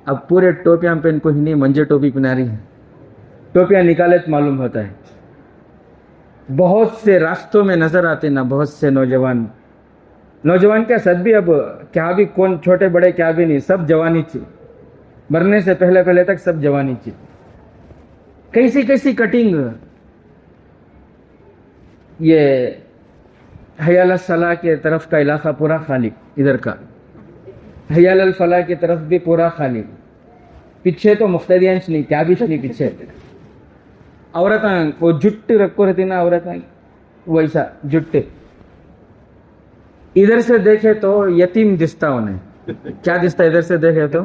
اب پورے ٹوپیاں پہن کو ہی نہیں، منجے ٹوپی پہنا رہی ہیں. ٹوپیاں نکالے تو معلوم ہوتا ہے. بہت سے راستوں میں نظر آتے نا، بہت سے نوجوان کیا سد بھی، اب کیا بھی، کون چھوٹے بڑے کیا بھی نہیں، سب جوانی تھی، مرنے سے پہلے تک سب جوانی تھی. کیسی کٹنگ. یہ حیال الصلاح کے طرف کا علاقہ پورا خالی، ادھر کا حیال الفلاح کی طرف بھی پورا خالی. پیچھے تو مقتدیانش نہیں، کیا بھی نہیں پیچھے. عورتیں وہ جٹ رکھو رہتی نا، عورتیں ویسا جٹ. ادھر سے دیکھے تو یتیم دستا انہیں. کیا دستا ادھر سے دیکھے تو؟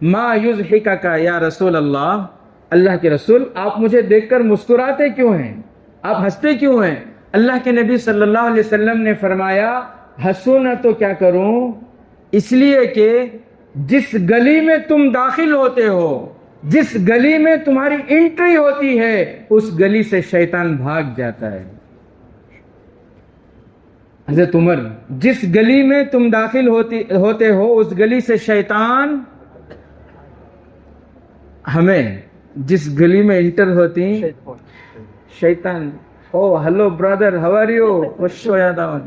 ما یضحکک یا رسول اللہ، اللہ کے رسول آپ مجھے دیکھ کر مسکراتے کیوں ہیں، آپ ہنستے کیوں ہیں؟ اللہ کے نبی صلی اللہ علیہ وسلم نے فرمایا ہنسوں نہ تو کیا کروں، اس لیے کہ جس گلی میں تم داخل ہوتے ہو، جس گلی میں تمہاری انٹری ہوتی ہے، اس گلی سے شیطان بھاگ جاتا ہے۔ حضرت عمر، جس گلی میں تم داخل ہوتے ہو اس گلی سے شیطان، ہمیں جس گلی میں انٹر ہوتی شیطان، oh hello brother how are you, خوش ہو جاتا ہوں۔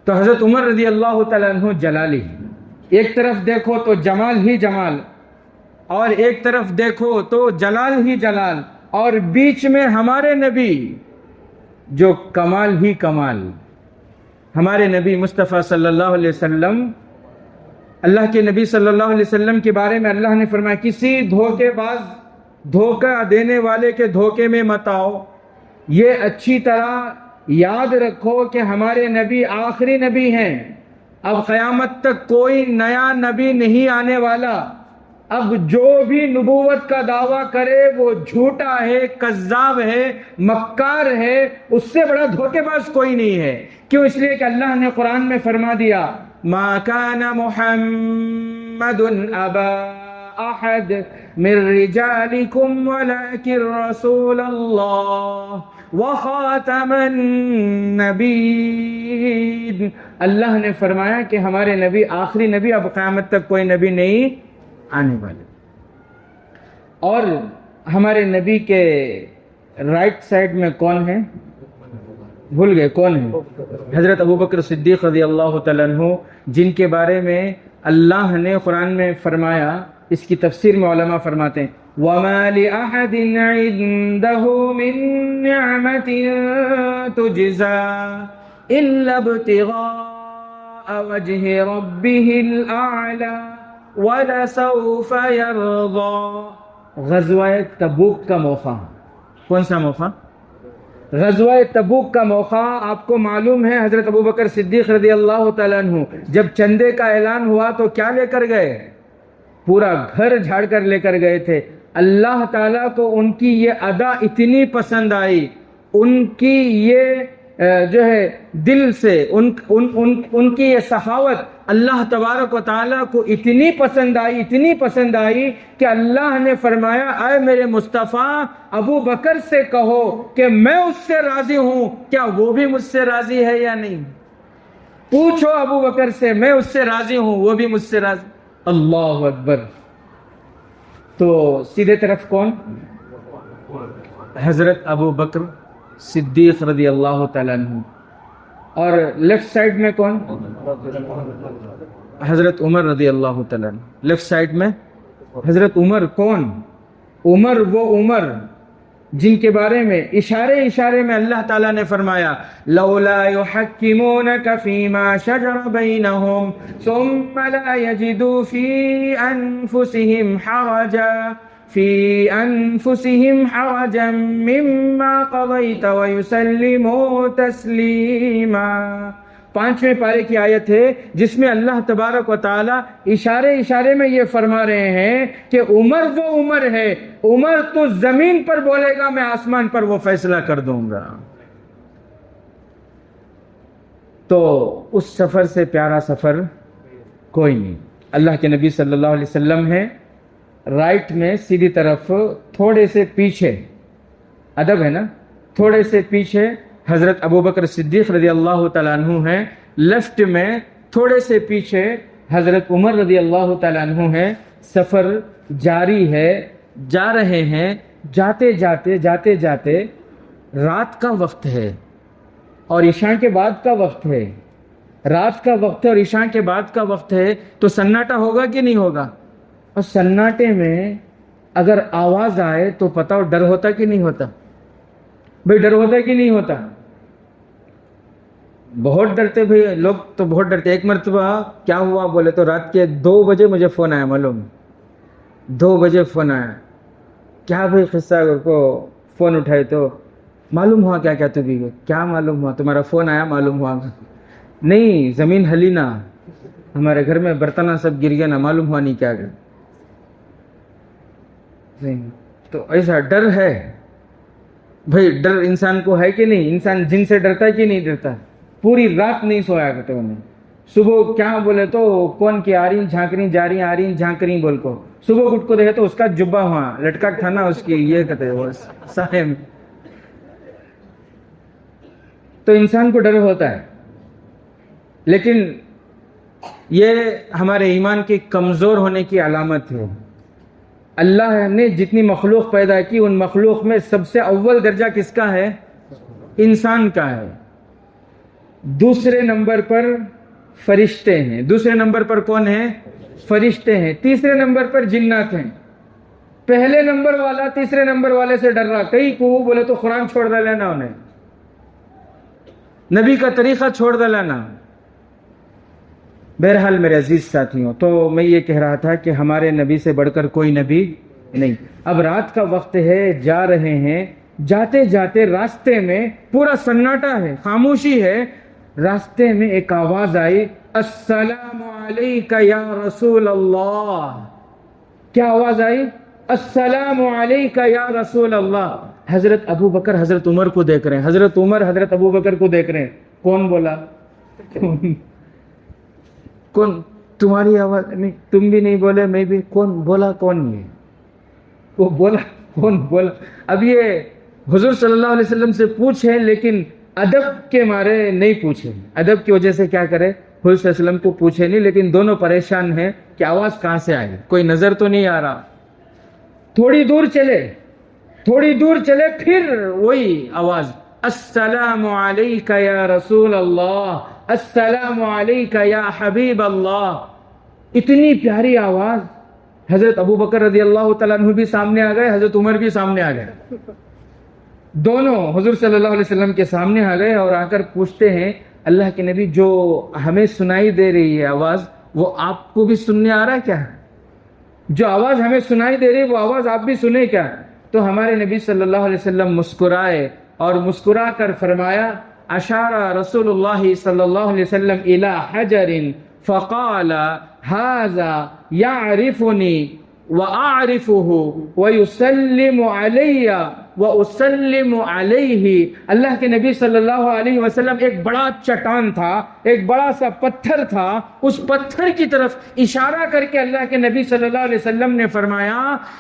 تو حضرت عمر رضی اللہ تعالیٰ عنہ جلالی، ایک طرف دیکھو تو جمال ہی جمال، اور ایک طرف دیکھو تو جلال ہی جلال، اور بیچ میں ہمارے نبی جو کمال ہی کمال، ہمارے نبی مصطفیٰ صلی اللہ علیہ وسلم، اللہ کے نبی صلی اللہ علیہ وسلم کے بارے میں اللہ نے فرمایا کسی دھوکے باز، دھوکہ دینے والے کے دھوکے میں مت آؤ، یہ اچھی طرح یاد رکھو کہ ہمارے نبی آخری نبی ہیں، اب قیامت تک کوئی نیا نبی نہیں آنے والا، اب جو بھی نبوت کا دعویٰ کرے وہ جھوٹا ہے، کذاب ہے، مکار ہے، اس سے بڑا دھوکے باز کوئی نہیں ہے۔ کیوں؟ اس لیے کہ اللہ نے قرآن میں فرما دیا ما کان محمد ابا احد من رجالکم ولکن رسول اللہ وخاتم النبیین۔ اللہ نے فرمایا کہ ہمارے نبی آخری نبی، اب قیامت تک کوئی نبی نہیں آنے والے۔ اور ہمارے نبی کے رائٹ سائڈ میں کون ہے؟ بھول گئے کون ہے؟ حضرت ابوبکر صدیق رضی اللہ تعالیٰ عنہ، جن کے بارے میں اللہ نے قرآن میں فرمایا، اس کی تفسیر میں علماء فرماتے ہیں وَمَا لِأَحَدٍ عِندَهُ مِن نِعْمَةٍ تُجْزَى إِلَّا ابْتِغَاءَ وَجْهِ رَبِّهِ الْأَعْلَى وَلَسَوْفَ يَرْضَى۔ غزوہ تبوک کا موقع، کون سا موقع؟ غزوہ تبوک کا موقع۔ آپ کو معلوم ہے حضرت ابوبکر صدیق رضی اللہ تعالیٰ عنہ جب چندے کا اعلان ہوا تو کیا لے کر گئے؟ پورا گھر جھاڑ کر لے کر گئے تھے۔ اللہ تعالیٰ کو ان کی یہ ادا اتنی پسند آئی، ان کی یہ جو ہے دل سے ان کی یہ سخاوت اللہ تبارک و تعالیٰ کو اتنی پسند آئی، اتنی پسند آئی کہ اللہ نے فرمایا اے میرے مصطفیٰ ابو بکر سے کہو کہ میں اس سے راضی ہوں، کیا وہ بھی مجھ سے راضی ہے یا نہیں؟ پوچھو ابو بکر سے، میں اس سے راضی ہوں، وہ بھی مجھ سے راضی۔ اللہ اکبر۔ تو سیدھے طرف کون؟ حضرت ابو بکر صدیق رضی اللہ تعالیٰ عنہ، اور لیفٹ سائڈ میں کون؟ حضرت عمر رضی اللہ تعالیٰ عنہ۔ لیفٹ سائڈ میں حضرت عمر کون؟ عمر وہ عمر جن کے بارے میں اشارے میں اللہ تعالیٰ نے فرمایا لولا یحکمونک فیما شجر بینہم ثم لا یجدوا فی انفسہم حرجا مما قضیت ویسلموا تسلیما۔ 5ویں پارے کی آیت ہے جس میں اللہ تبارک و تعالی اشارے میں یہ فرما رہے ہیں کہ عمر وہ عمر ہے، عمر تو زمین پر بولے گا، میں آسمان پر وہ فیصلہ کر دوں گا۔ تو اس سفر سے پیارا سفر کوئی نہیں۔ اللہ کے نبی صلی اللہ علیہ وسلم ہے رائٹ میں، سیدھی طرف تھوڑے سے پیچھے، ادب ہے نا، تھوڑے سے پیچھے حضرت ابوبکر صدیق رضی اللہ تعالیٰ عنہ ہیں، لیفٹ میں تھوڑے سے پیچھے حضرت عمر رضی اللہ تعالیٰ عنہ ہیں۔ سفر جاری ہے، جا رہے ہیں، جاتے جاتے رات کا وقت ہے اور عشاء کے بعد کا وقت ہے، رات کا وقت ہے اور عشاء کے بعد کا وقت ہے، تو سناٹا ہوگا کہ نہیں ہوگا؟ اور سناٹے میں اگر آواز آئے تو پتہ ڈر ہوتا کہ نہیں ہوتا؟ بھئی ڈر ہوتا کہ نہیں ہوتا؟ بہت ڈرتے بھئی لوگ، تو بہت ڈرتے۔ ایک مرتبہ کیا ہوا بولے تو رات کے 2 بجے مجھے فون آیا، معلوم 2 بجے فون آیا، کیا بھئی قصہ کو فون اٹھائے تو معلوم ہوا کیا تو بھی کیا معلوم ہوا؟ تمہارا فون آیا معلوم ہوا؟ نہیں، زمین ہلی نا، ہمارے گھر میں برتنا سب گر گیا نہ معلوم ہوا نہیں کیا گیا. تو ایسا ڈر ہے بھائی. ڈر انسان کو ہے کہ نہیں؟ انسان جن سے ڈرتا ہے کہ نہیں ڈرتا؟ پوری رات نہیں سویا کرتے انہیں. صبح کیا بولے تو کون کی آ رہی جھانکری جا رہی آ رہی جھانکری بول کو صبح اٹھ کو دیکھے تو اس کا جبہ وہاں لٹکا تھا نا اس کی یہ کہتے وہ سائے میں. تو انسان کو ڈر ہوتا ہے. لیکن یہ ہمارے ایمان کے کمزور ہونے کی علامت ہے. اللہ نے جتنی مخلوق پیدا کی ان مخلوق میں سب سے اول درجہ کس کا ہے؟ انسان کا ہے. دوسرے نمبر پر فرشتے ہیں. دوسرے نمبر پر کون ہیں؟ فرشتے ہیں. تیسرے نمبر پر جنات ہیں. پہلے نمبر والا تیسرے نمبر والے سے ڈر رہا. کئی کو بولے تو قرآن چھوڑ ڈالینا انہیں, نبی کا طریقہ چھوڑ ڈالینا. بہرحال میرے عزیز ساتھیوں, تو میں یہ کہہ رہا تھا کہ ہمارے نبی سے بڑھ کر کوئی نبی نہیں. اب رات کا وقت ہے, جا رہے ہیں, جاتے جاتے راستے میں پورا سناٹا ہے, خاموشی ہے. راستے میں ایک آواز آئی, السلام علیکہ یا رسول اللہ. کیا آواز آئی؟ السلام علیکہ یا رسول اللہ. حضرت ابو بکر حضرت عمر کو دیکھ رہے ہیں. حضرت عمر حضرت ابو بکر کو دیکھ رہے ہیں. کون بولا؟ کون؟ تمہاری آواز نہیں, تم بھی نہیں بولے, میں بھی. کون بولا؟ کون نہیں وہ بولا؟ کون بولا؟ اب یہ حضور صلی اللہ علیہ وسلم سے پوچھیں, لیکن ادب کے مارے نہیں پوچھیں. ادب کی وجہ سے کیا کرے, حضور صلی اللہ علیہ وسلم کو پوچھے نہیں, لیکن دونوں پریشان ہیں کہ آواز کہاں سے آئی, کوئی نظر تو نہیں آ رہا. تھوڑی دور چلے پھر وہی آواز, السلام علیکہ یا رسول اللہ, السلام علیکہ یا حبیب اللہ. اتنی پیاری آواز. حضرت ابو بکر رضی اللہ تعالیٰ عنہ بھی سامنے آ گئے, حضرت عمر بھی سامنے آ گئے. دونوں حضور صلی اللہ علیہ وسلم کے سامنے آ گئے اور آ کر پوچھتے ہیں, اللہ کے نبی جو ہمیں سنائی دے رہی ہے آواز, وہ آپ کو بھی سننے آ رہا ہے کیا؟ جو آواز ہمیں سنائی دے رہی ہے وہ آواز آپ بھی سنیں کیا؟ تو ہمارے نبی صلی اللہ علیہ وسلم مسکرائے اور مسکرا کر فرمایا, اشار رسول اللہ صلی اللہ علیہ وسلم الی حجر فقال هذا يعرفني واعرفه ويسلم علي واسلم عليه. اللہ کے نبی صلی اللہ علیہ وسلم ایک بڑا چٹان تھا, ایک بڑا سا پتھر تھا, اس پتھر کی طرف اشارہ کر کے اللہ کے نبی صلی اللہ علیہ وسلم نے فرمایا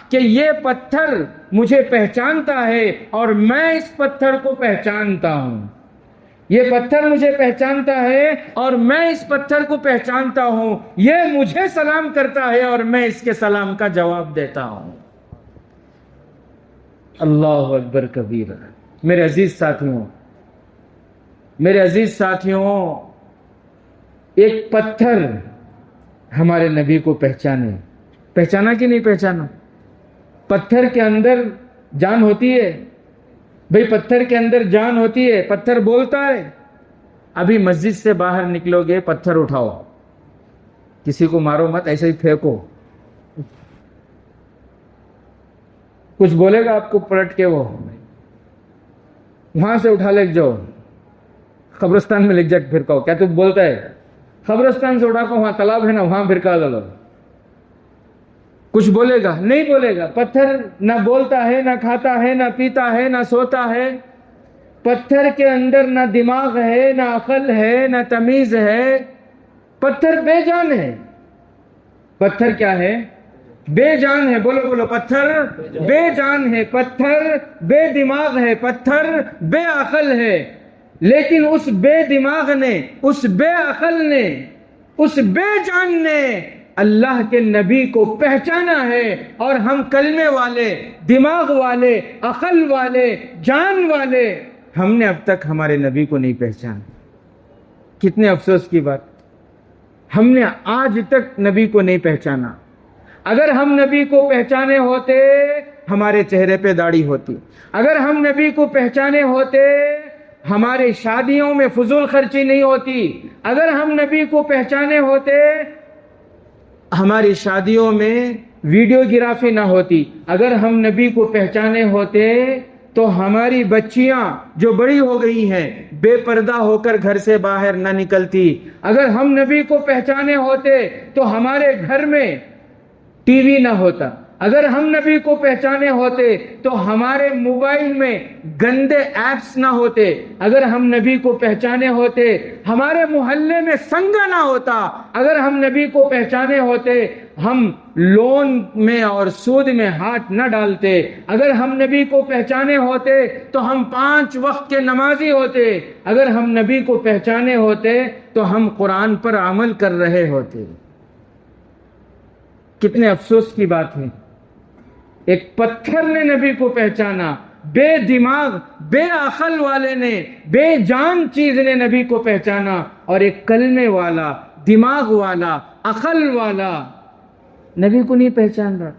کہ یہ پتھر مجھے پہچانتا ہے اور میں اس پتھر کو پہچانتا ہوں. یہ پتھر مجھے پہچانتا ہے اور میں اس پتھر کو پہچانتا ہوں. یہ مجھے سلام کرتا ہے اور میں اس کے سلام کا جواب دیتا ہوں. اللہ اکبر کبیرہ. میرے عزیز ساتھیوں, ایک پتھر ہمارے نبی کو پہچانا کہ نہیں پہچانا؟ پتھر کے اندر جان ہوتی ہے بھئی, پتھر کے اندر جان ہوتی ہے. پتھر بولتا ہے. ابھی مسجد سے باہر نکلو گے, پتھر اٹھاؤ, کسی کو مارو مت, ایسے ہی پھینکو. کچھ بولے گا آپ کو پلٹ کے, وہ وہاں سے اٹھا لے جاؤ, قبرستان میں لے جا کے پھرکاؤ. کیا تو بولتا ہے قبرستان سے اٹھا کو, وہاں تالاب ہے نا, وہاں پھرکا لو. کچھ بولے گا؟ نہیں بولے گا. پتھر نہ بولتا ہے, نہ کھاتا ہے, نہ پیتا ہے, نہ سوتا ہے. پتھر کے اندر نہ دماغ ہے, نہ عقل ہے, نہ تمیز ہے. پتھر بے جان ہے. پتھر کیا ہے؟ بے جان ہے. بولو بولو, پتھر بے جان ہے, پتھر بے دماغ ہے, پتھر بے عقل ہے. لیکن اس بے دماغ نے, اس بے عقل نے, اس بے جان نے اللہ کے نبی کو پہچانا ہے. اور ہم کلمے والے, دماغ والے, عقل والے, جان والے, ہم نے اب تک ہمارے نبی کو نہیں پہچانا. کتنے افسوس کی بات, ہم نے آج تک نبی کو نہیں پہچانا. اگر ہم نبی کو پہچانے ہوتے ہمارے چہرے پہ داڑھی ہوتی. اگر ہم نبی کو پہچانے ہوتے ہماری شادیوں میں فضول خرچی نہیں ہوتی. اگر ہم نبی کو پہچانے ہوتے ہماری شادیوں میں ویڈیو گرافی نہ ہوتی. اگر ہم نبی کو پہچانے ہوتے تو ہماری بچیاں جو بڑی ہو گئی ہیں بے پردہ ہو کر گھر سے باہر نہ نکلتی. اگر ہم نبی کو پہچانے ہوتے تو ہمارے گھر میں ٹی وی نہ ہوتا. اگر ہم نبی کو پہچانے ہوتے تو ہمارے موبائل میں گندے ایپس نہ ہوتے. اگر ہم نبی کو پہچانے ہوتے ہمارے محلے میں سنگا نہ ہوتا. اگر ہم نبی کو پہچانے ہوتے ہم لون میں اور سود میں ہاتھ نہ ڈالتے. اگر ہم نبی کو پہچانے ہوتے تو ہم 5 وقت کے نمازی ہوتے. اگر ہم نبی کو پہچانے ہوتے تو ہم قرآن پر عمل کر رہے ہوتے. کتنے افسوس کی بات ہے، ایک پتھر نے نبی کو پہچانا، بے دماغ بے عقل والے نے، بے جان چیز نے نبی کو پہچانا، اور ایک کلمے والا، دماغ والا، عقل والا نبی کو نہیں پہچان رہا.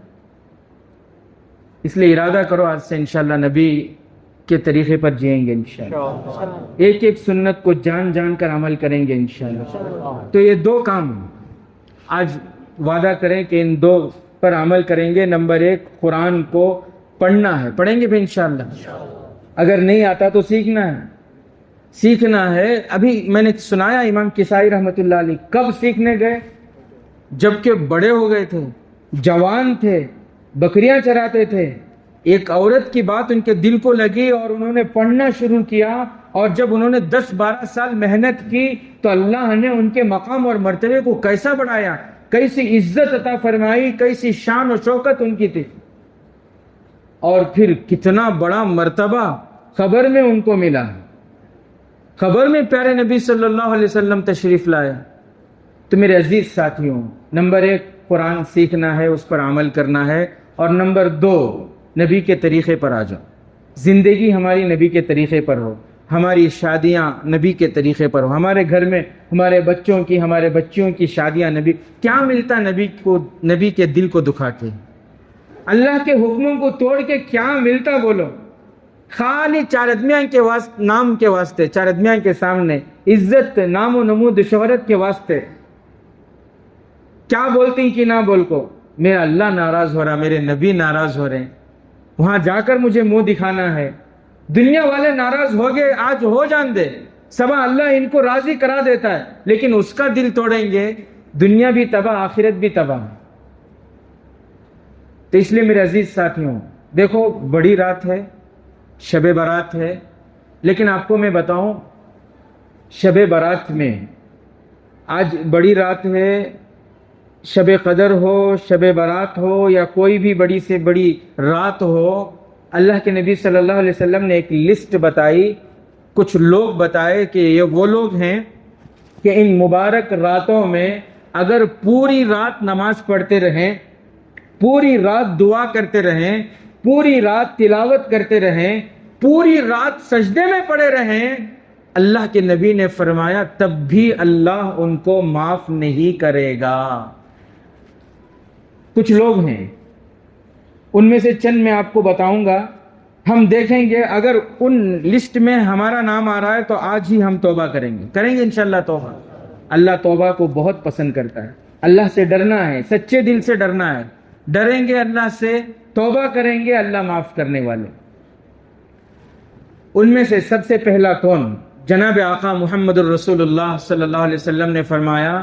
اس لیے ارادہ کرو آج سے انشاءاللہ نبی کے طریقے پر جئیں گے انشاءاللہ. ایک ایک سنت کو جان جان کر عمل کریں گے انشاءاللہ. تو یہ 2 کام آج وعدہ کریں کہ ان 2 پر عمل کریں گے. نمبر 1 قرآن کو پڑھنا ہے، پڑھیں گے بھی انشاءاللہ. اگر نہیں آتا تو سیکھنا ہے. ابھی میں نے سنایا امام کسائی رحمۃ اللہ علیہ کب سیکھنے گئے؟ جبکہ بڑے ہو گئے تھے، جوان تھے، بکریاں چراتے تھے. ایک عورت کی بات ان کے دل کو لگی اور انہوں نے پڑھنا شروع کیا. اور جب انہوں نے 10-12 سال محنت کی تو اللہ نے ان کے مقام اور مرتبے کو کیسا بڑھایا، کیسی عزت عطا فرمائی، کیسی شان و شوکت ان کی تھی. اور پھر کتنا بڑا مرتبہ خبر میں ان کو ملا. خبر میں پیارے نبی صلی اللہ علیہ وسلم تشریف لائے. تو میرے عزیز ساتھیوں، نمبر 1 قرآن سیکھنا ہے، اس پر عمل کرنا ہے. اور نمبر 2 نبی کے طریقے پر آ جاؤ. زندگی ہماری نبی کے طریقے پر ہو، ہماری شادیاں نبی کے طریقے پر ہو، ہمارے گھر میں ہمارے بچوں کی، ہمارے بچیوں کی شادیاں نبی. کیا ملتا نبی کے دل کو دکھا کے؟ اللہ کے حکموں کو توڑ کے کیا ملتا بولو؟ خالی 4 ادمیاں کے واسطے، نام کے واسطے، 4 ادمیاں کے سامنے عزت، نام و نمود، شہرت کے واسطے کیا بولتی کہ نہ بول کو؟ میرا اللہ ناراض ہو رہا، میرے نبی ناراض ہو رہے ہیں، وہاں جا کر مجھے منہ دکھانا ہے. دنیا والے ناراض ہو گئے، آج ہو جان دے، صبح اللہ ان کو راضی کرا دیتا ہے. لیکن اس کا دل توڑیں گے، دنیا بھی تباہ، آخرت بھی تباہ. تو اس لیے میرے عزیز ساتھیوں، دیکھو بڑی رات ہے، شب برات ہے. لیکن آپ کو میں بتاؤں، شب برات میں آج بڑی رات ہے، شب قدر ہو، شب برات ہو، یا کوئی بھی بڑی سے بڑی رات ہو، اللہ کے نبی صلی اللہ علیہ وسلم نے ایک لسٹ بتائی، کچھ لوگ بتائے کہ یہ وہ لوگ ہیں کہ ان مبارک راتوں میں اگر پوری رات نماز پڑھتے رہیں، پوری رات دعا کرتے رہیں، پوری رات تلاوت کرتے رہیں، پوری رات سجدے میں پڑے رہیں، اللہ کے نبی نے فرمایا تب بھی اللہ ان کو معاف نہیں کرے گا. کچھ لوگ ہیں، ان میں سے چند میں آپ کو بتاؤں گا. ہم دیکھیں گے اگر ان لسٹ میں ہمارا نام آ رہا ہے تو آج ہی ہم توبہ کریں گے انشاءاللہ توبہ. اللہ توبہ کو بہت پسند کرتا ہے. اللہ سے ڈرنا ہے، سچے دل سے ڈرنا ہے. ڈریں گے اللہ سے، توبہ کریں گے، اللہ معاف کرنے والے. ان میں سے سب سے پہلا کون؟ جناب آقا محمد الرسول اللہ صلی اللہ علیہ وسلم نے فرمایا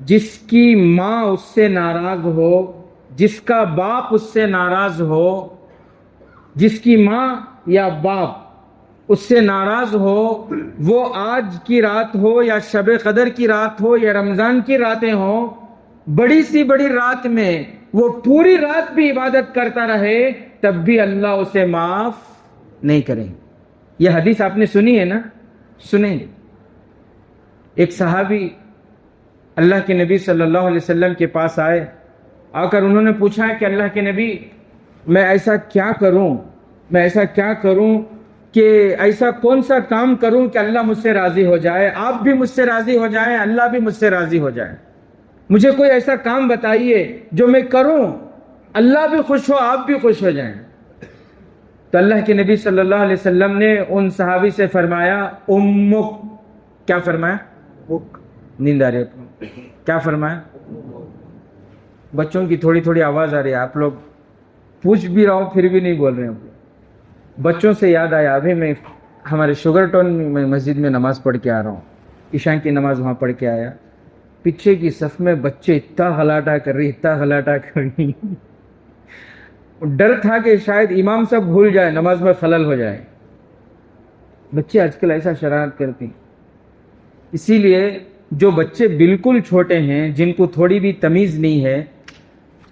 جس کی ماں اس سے ناراض ہو، جس کا باپ اس سے ناراض ہو، جس کی ماں یا باپ اس سے ناراض ہو، وہ آج کی رات ہو یا شب قدر کی رات ہو یا رمضان کی راتیں ہوں، بڑی سی بڑی رات میں وہ پوری رات بھی عبادت کرتا رہے تب بھی اللہ اسے معاف نہیں کریں. یہ حدیث آپ نے سنی ہے نا؟ سنیں. ایک صحابی اللہ کے نبی صلی اللہ علیہ وسلم کے پاس آئے، آ کر انہوں نے پوچھا کہ اللہ کے نبی میں ایسا کیا کروں کہ ایسا کون سا کام کروں کہ اللہ مجھ سے راضی ہو جائے، آپ بھی مجھ سے راضی ہو جائیں، اللہ بھی مجھ سے راضی ہو جائے. مجھے کوئی ایسا کام بتائیے جو میں کروں، اللہ بھی خوش ہو، آپ بھی خوش ہو جائیں. تو اللہ کے نبی صلی اللہ علیہ وسلم نے ان صحابی سے فرمایا امک. کیا فرمایا؟ نیند آ رہی ہے؟ کیا فرمایا؟ بچوں کی تھوڑی تھوڑی آواز آ رہی ہے، آپ لوگ پوچھ بھی رہا ہوں پھر بھی نہیں بول رہے ہیں. بچوں سے یاد آیا، ابھی میں ہمارے شوگر ٹاؤن میں مسجد میں نماز پڑھ کے آ رہا ہوں، عشاء کی نماز وہاں پڑھ کے آیا، پیچھے کی صف میں بچے اتنا غلاٹا کر رہی، ڈر تھا کہ شاید امام صاحب بھول جائے، نماز میں خلل ہو جائے۔ بچے آج کل ایسا شرارت کرتے ہیں۔ اسی لیے جو بچے بالکل چھوٹے ہیں، جن کو تھوڑی بھی تمیز نہیں ہے،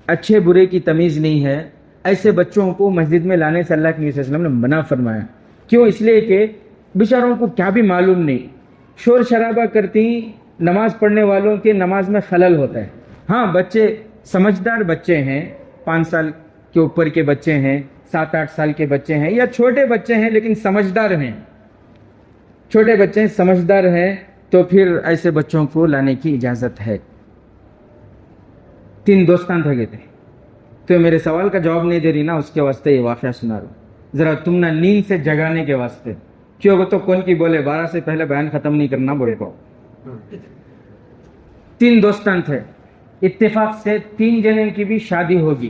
اچھے برے کی تمیز نہیں ہے، ایسے بچوں کو مسجد میں لانے سے اللہ کے نبی صلی اللہ علیہ وسلم نے منع فرمایا۔ کیوں؟ اس لیے کہ بیچاروں کو کیا بھی معلوم نہیں، شور شرابہ کرتی نماز پڑھنے والوں کے نماز میں خلل ہوتا ہے۔ ہاں بچے سمجھدار بچے ہیں، 5 سال کے اوپر کے بچے ہیں، 7-8 سال کے بچے ہیں، یا چھوٹے بچے ہیں لیکن سمجھدار ہیں، چھوٹے بچے سمجھدار ہیں، تو پھر ایسے بچوں کو لانے کی اجازت ہے۔ 3 دوستان تھے گئے تھے، تو میرے سوال کا جواب نہیں دے رہی نا، اس کے واسطے یہ واقعہ سنا رہا، ذرا تم نہ نیند سے جگانے کے واسطے، کیوں تو کون کی بولے 12 سے پہلے بیان ختم نہیں کرنا بول کو۔ 3 دوستان تھے، اتفاق سے 3 جنے کی بھی شادی ہوگی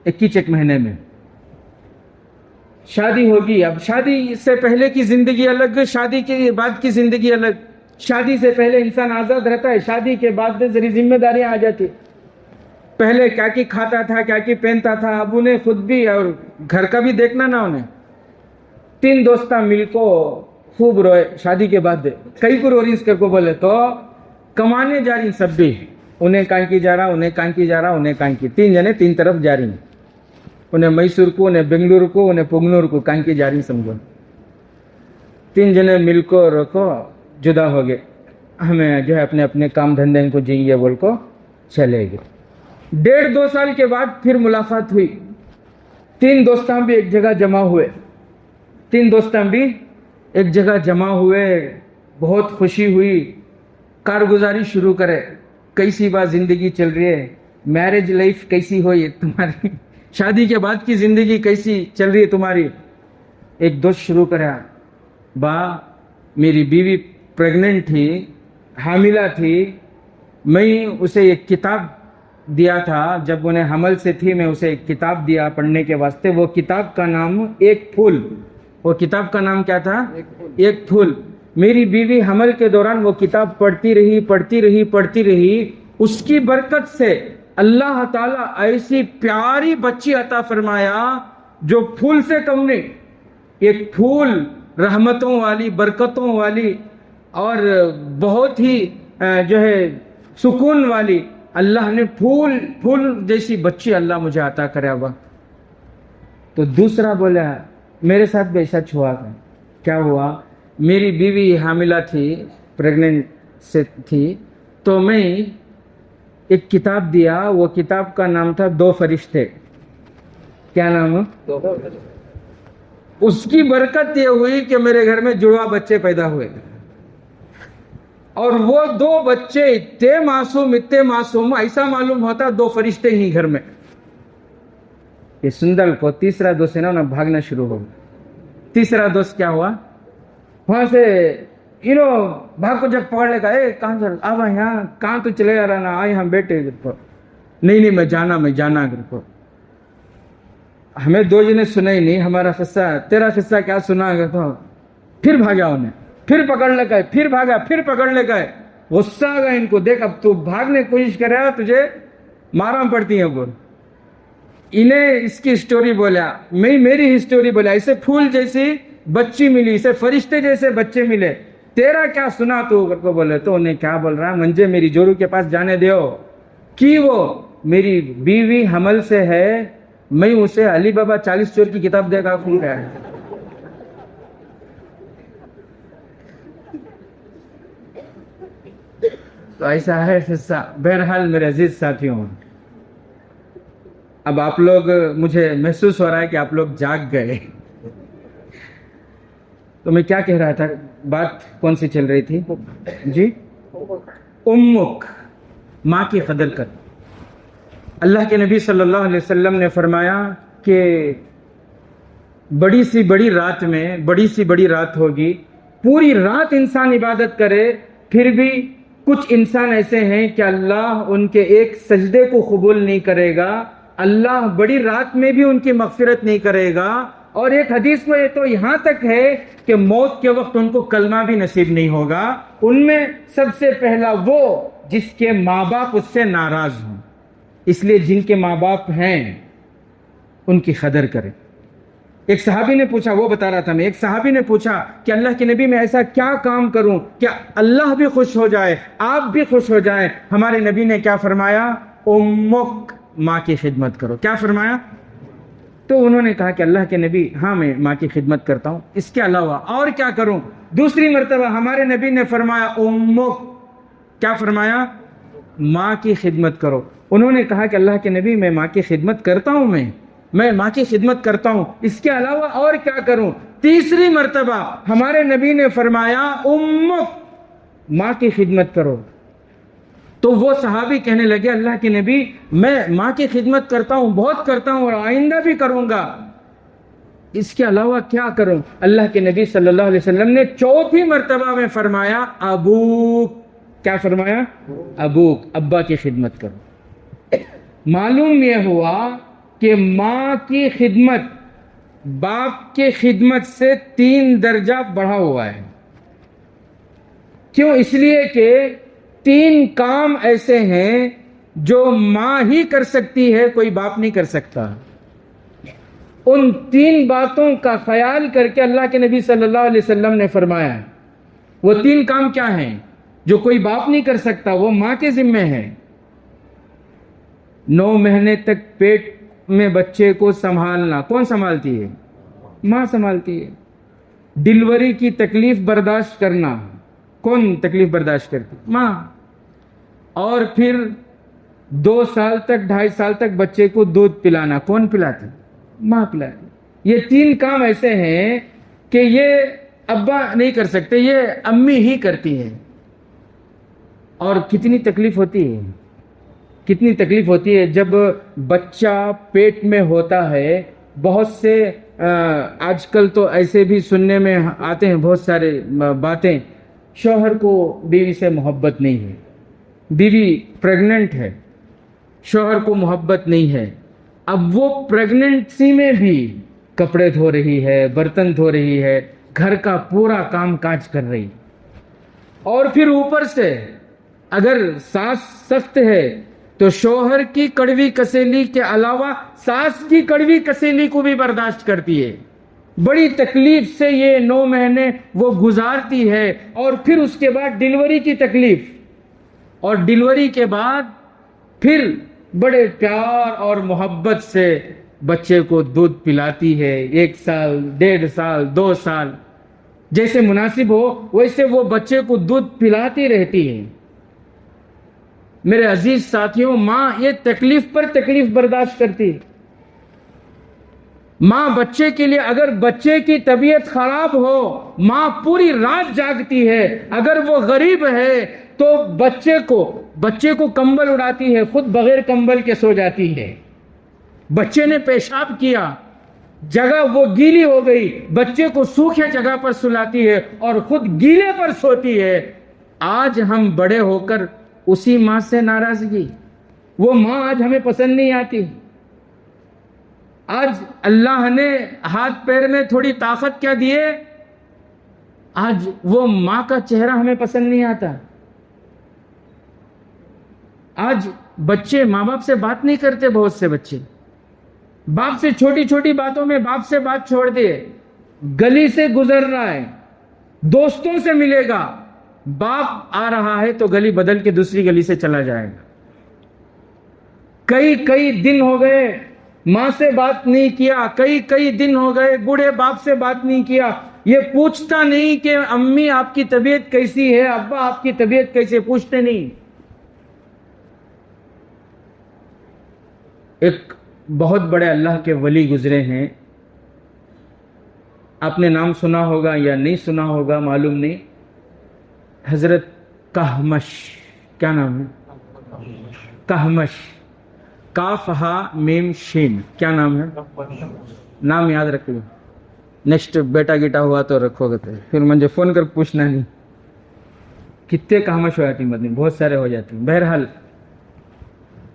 21 مہینے میں شادی ہوگی۔ اب شادی سے پہلے کی زندگی الگ، شادی کے بعد کی زندگی الگ۔ شادی سے پہلے انسان آزاد رہتا ہے، شادی کے بعد ذری ذمہ داریاں آ جاتی۔ پہلے کیا کی کھاتا تھا، کیا کی پہنتا تھا، اب انہیں خود بھی اور گھر کا بھی دیکھنا نا انہیں۔ 3 دوستاں مل کو خوب روئے شادی کے بعد، کئی کو روریز کر کو بولے تو کمانے جا رہی سب بھی، انہیں کان کی جا رہا، انہیں کان کی جا رہا، انہیں کان کی، 3 جنے 3 طرف جا رہی ہیں، انہیں میسور کو، انہیں بنگلور کو، انہیں پنگنور کو، کان کی جا رہی سمجھو۔ 3 جنے مل کو رکو جدا ہو گئے، ہمیں جو ہے اپنے اپنے کام دھندے کو جئیں گے بول کو چلے گئے۔ 1.5-2 سال کے بعد پھر ملاقات ہوئی، 3 دوستاں بھی ایک جگہ جمع ہوئے، 3 دوستاں بھی ایک جگہ جمع ہوئے، بہت خوشی ہوئی، کارگزاری شروع کرے، کیسی بات زندگی چل رہی ہے، میرج لائف کیسی ہوئی تمہاری، شادی کے بعد کی زندگی کیسی چل رہی ہے تمہاری۔ ایک دوست شروع کرا، با میری بیوی پریگننٹ تھی، حاملہ تھی، میں اسے ایک کتاب دیا تھا، جب انہیں حمل سے تھی میں اسے ایک کتاب دیا پڑھنے کے واسطے، وہ کتاب کا نام ایک پھول، وہ کتاب کا نام کیا تھا؟ ایک پھول۔ میری بیوی حمل کے دوران وہ کتاب پڑھتی رہی، اس کی برکت سے اللہ تعالیٰ ایسی پیاری بچی عطا فرمایا جو پھول سے کم نہیں، ایک پھول رحمتوں والی، برکتوں والی اور بہت ہی جو ہے سکون والی، اللہ نے پھول جیسی بچی اللہ مجھے عطا کرا ہوا۔ تو دوسرا بولا میرے ساتھ بھی ایسا ہوا، کیا ہوا؟ میری بیوی حاملہ تھی، پریگننٹ سے تھی، تو میں ایک کتاب دیا، وہ کتاب کا نام تھا 2 فرشتے۔ کیا نام؟ اس کی برکت یہ ہوئی کہ میرے گھر میں جڑوا بچے پیدا ہوئے، اور وہ 2 بچے اتنے معصوم، ایسا معلوم ہوتا 2 فرشتے ہی گھر میں۔ یہ سندر کو تیسرا دوست ہے نا، انہیں بھاگنا شروع ہو گیا۔ تیسرا دوست کیا ہوا؟ وہاں سے بھاگ کو جب پکڑ لے گا، کہاں چل آ یہاں، کہاں تو چلے جا رہا نا، آئے ہم بیٹھے گھر پر، نہیں میں جانا گھر پر۔ ہمیں 2 جنے سنا ہی نہیں ہمارا قصہ، تیرا قصہ کیا سنا گا؟ تو پھر بھاگا انہیں، پھر پکڑ لے گئے، پھر بھاگا، پھر پکڑ لے گئے، غصہ آ گیا ان کو، دیکھ اب تو بھاگنے کی کوشش کر رہا، تجھے مارا پڑتی ہے بول۔ انہیں اس کی سٹوری بولا، میں میری ہسٹوری بولا، اسے پھول جیسی بچی ملی، اسے فرشتے جیسے بچے ملے، تیرا کیا سنا تو کو بولے، تو انہیں کیا بول رہا، منجے میری جورو کے پاس جانے دیو، کی وہ میری بیوی حمل سے ہے، میں اسے علی بابا 40 چور کی کتاب دے گا کھول گیا ہے۔ تو ایسا ہے قصہ۔ بہرحال میرے عزیز ساتھیوں، اب آپ لوگ، مجھے محسوس ہو رہا ہے کہ آپ لوگ جاگ گئے۔ تو میں کیا کہہ رہا تھا، بات کون سی چل رہی تھی جی؟ امک، ماں کی قدر کر۔ اللہ کے نبی صلی اللہ علیہ وسلم نے فرمایا کہ بڑی سی بڑی رات ہوگی، پوری رات انسان عبادت کرے، پھر بھی کچھ انسان ایسے ہیں کہ اللہ ان کے ایک سجدے کو قبول نہیں کرے گا، اللہ بڑی رات میں بھی ان کی مغفرت نہیں کرے گا، اور ایک حدیث میں تو یہاں تک ہے کہ موت کے وقت ان کو کلمہ بھی نصیب نہیں ہوگا. ان میں سب سے پہلا وہ جس کے ماں باپ اس سے ناراض ہوں. اس لیے جن کے ماں باپ ہیں ان کی قدر کریں. ایک صحابی نے پوچھا، وہ بتا رہا تھا میں، ایک صحابی نے پوچھا کہ اللہ کے نبی میں ایسا کیا کام کروں کہ اللہ بھی خوش ہو جائے، آپ بھی خوش ہو جائیں. ہمارے نبی نے کیا فرمایا؟ امک، ماں کی خدمت کرو. کیا فرمایا؟ تو انہوں نے کہا کہ اللہ کے نبی ہاں میں ماں کی خدمت کرتا ہوں، اس کے علاوہ اور کیا کروں؟ دوسری مرتبہ ہمارے نبی نے فرمایا امک. کیا فرمایا؟ ماں کی خدمت کرو. انہوں نے کہا کہ اللہ کے نبی میں ماں کی خدمت کرتا ہوں، میں ماں کی خدمت کرتا ہوں، اس کے علاوہ اور کیا کروں؟ تیسری مرتبہ ہمارے نبی نے فرمایا امک، ماں کی خدمت کرو. تو وہ صحابی کہنے لگے اللہ کے نبی میں ماں کی خدمت کرتا ہوں، بہت کرتا ہوں اور آئندہ بھی کروں گا، اس کے علاوہ کیا کروں؟ اللہ کے نبی صلی اللہ علیہ وسلم نے چوتھی مرتبہ میں فرمایا ابوک. کیا فرمایا؟ ابوک، ابا کی خدمت کرو. معلوم یہ ہوا کہ ماں کی خدمت باپ کی خدمت سے 3 درجہ بڑھا ہوا ہے. کیوں؟ اس لیے کہ 3 کام ایسے ہیں جو ماں ہی کر سکتی ہے، کوئی باپ نہیں کر سکتا. ان 3 باتوں کا خیال کر کے اللہ کے نبی صلی اللہ علیہ وسلم نے فرمایا. وہ 3 کام کیا ہیں جو کوئی باپ نہیں کر سکتا؟ وہ ماں کے ذمے ہے. 9 مہینے تک پیٹ میں بچے کو سنبھالنا کون سنبھالتی ہے؟ ماں سنبھالتی ہے. ڈیلیوری کی تکلیف برداشت کرنا کون تکلیف برداشت کرتی؟ ماں. اور پھر 2 سال تک 2.5 سال تک بچے کو دودھ پلانا کون پلاتی؟ ماں پلاتی. یہ 3 کام ایسے ہیں کہ یہ ابا نہیں کر سکتے، یہ امی ہی کرتی ہے. اور کتنی تکلیف ہوتی ہے، کتنی تکلیف ہوتی ہے جب بچہ پیٹ میں ہوتا ہے. بہت سے آج کل تو ایسے بھی سننے میں آتے ہیں بہت سارے باتیں، شوہر کو بیوی سے محبت نہیں ہے، بیوی پریگننٹ ہے، شوہر کو محبت نہیں ہے. اب وہ پریگننسی میں بھی کپڑے دھو رہی ہے، برتن دھو رہی ہے، گھر کا پورا کام کاج کر رہی. اور پھر اوپر سے اگر ساس سخت ہے تو شوہر کی کڑوی کسیلی کے علاوہ ساس کی کڑوی کسیلی کو بھی برداشت کرتی ہے. بڑی تکلیف سے یہ 9 مہینے وہ گزارتی ہے. اور پھر اس کے بعد ڈیلیوری کی تکلیف، اور ڈیلیوری کے بعد پھر بڑے پیار اور محبت سے بچے کو دودھ پلاتی ہے. 1 سال 1.5 سال 2 سال جیسے مناسب ہو ویسے وہ بچے کو دودھ پلاتی رہتی ہے. میرے عزیز ساتھیوں، ماں یہ تکلیف پر تکلیف برداشت کرتی ہے. ماں بچے کے لیے، اگر بچے کی طبیعت خراب ہو ماں پوری رات جاگتی ہے. اگر وہ غریب ہے تو بچے کو کمبل اڑاتی ہے، خود بغیر کمبل کے سو جاتی ہے. بچے نے پیشاب کیا، جگہ وہ گیلی ہو گئی، بچے کو سوکھے جگہ پر سلاتی ہے اور خود گیلے پر سوتی ہے. آج ہم بڑے ہو کر اسی ماں سے ناراضگی، وہ ماں آج ہمیں پسند نہیں آتی. آج اللہ نے ہاتھ پیر میں تھوڑی طاقت کیا دیے، آج وہ ماں کا چہرہ ہمیں پسند نہیں آتا. آج بچے ماں باپ سے بات نہیں کرتے. بہت سے بچے باپ سے چھوٹی چھوٹی باتوں میں باپ سے بات چھوڑ دیے. گلی سے گزر رہا ہے، دوستوں سے ملے گا، باپ آ رہا ہے تو گلی بدل کے دوسری گلی سے چلا جائے گا. کئی دن ہو گئے ماں سے بات نہیں کیا، کئی دن ہو گئے بوڑھے باپ سے بات نہیں کیا. یہ پوچھتا نہیں کہ امی آپ کی طبیعت کیسی ہے، ابا آپ کی طبیعت کیسی ہے، پوچھتے نہیں. ایک بہت بڑے اللہ کے ولی گزرے ہیں، آپ نے نام سنا ہوگا یا نہیں سنا ہوگا معلوم نہیں. حضرت کہمش. کیا نام ہے؟ کہمش. کاف ہا میم شین. کیا نام ہے؟ نام یاد رکھو، نیکسٹ بیٹا گیٹا ہوا تو رکھو گے تو پھر مجھے فون کر پوچھنا نہیں. کتنے کہمش ہو جاتی مدنی، بہت سارے ہو جاتے ہیں. بہرحال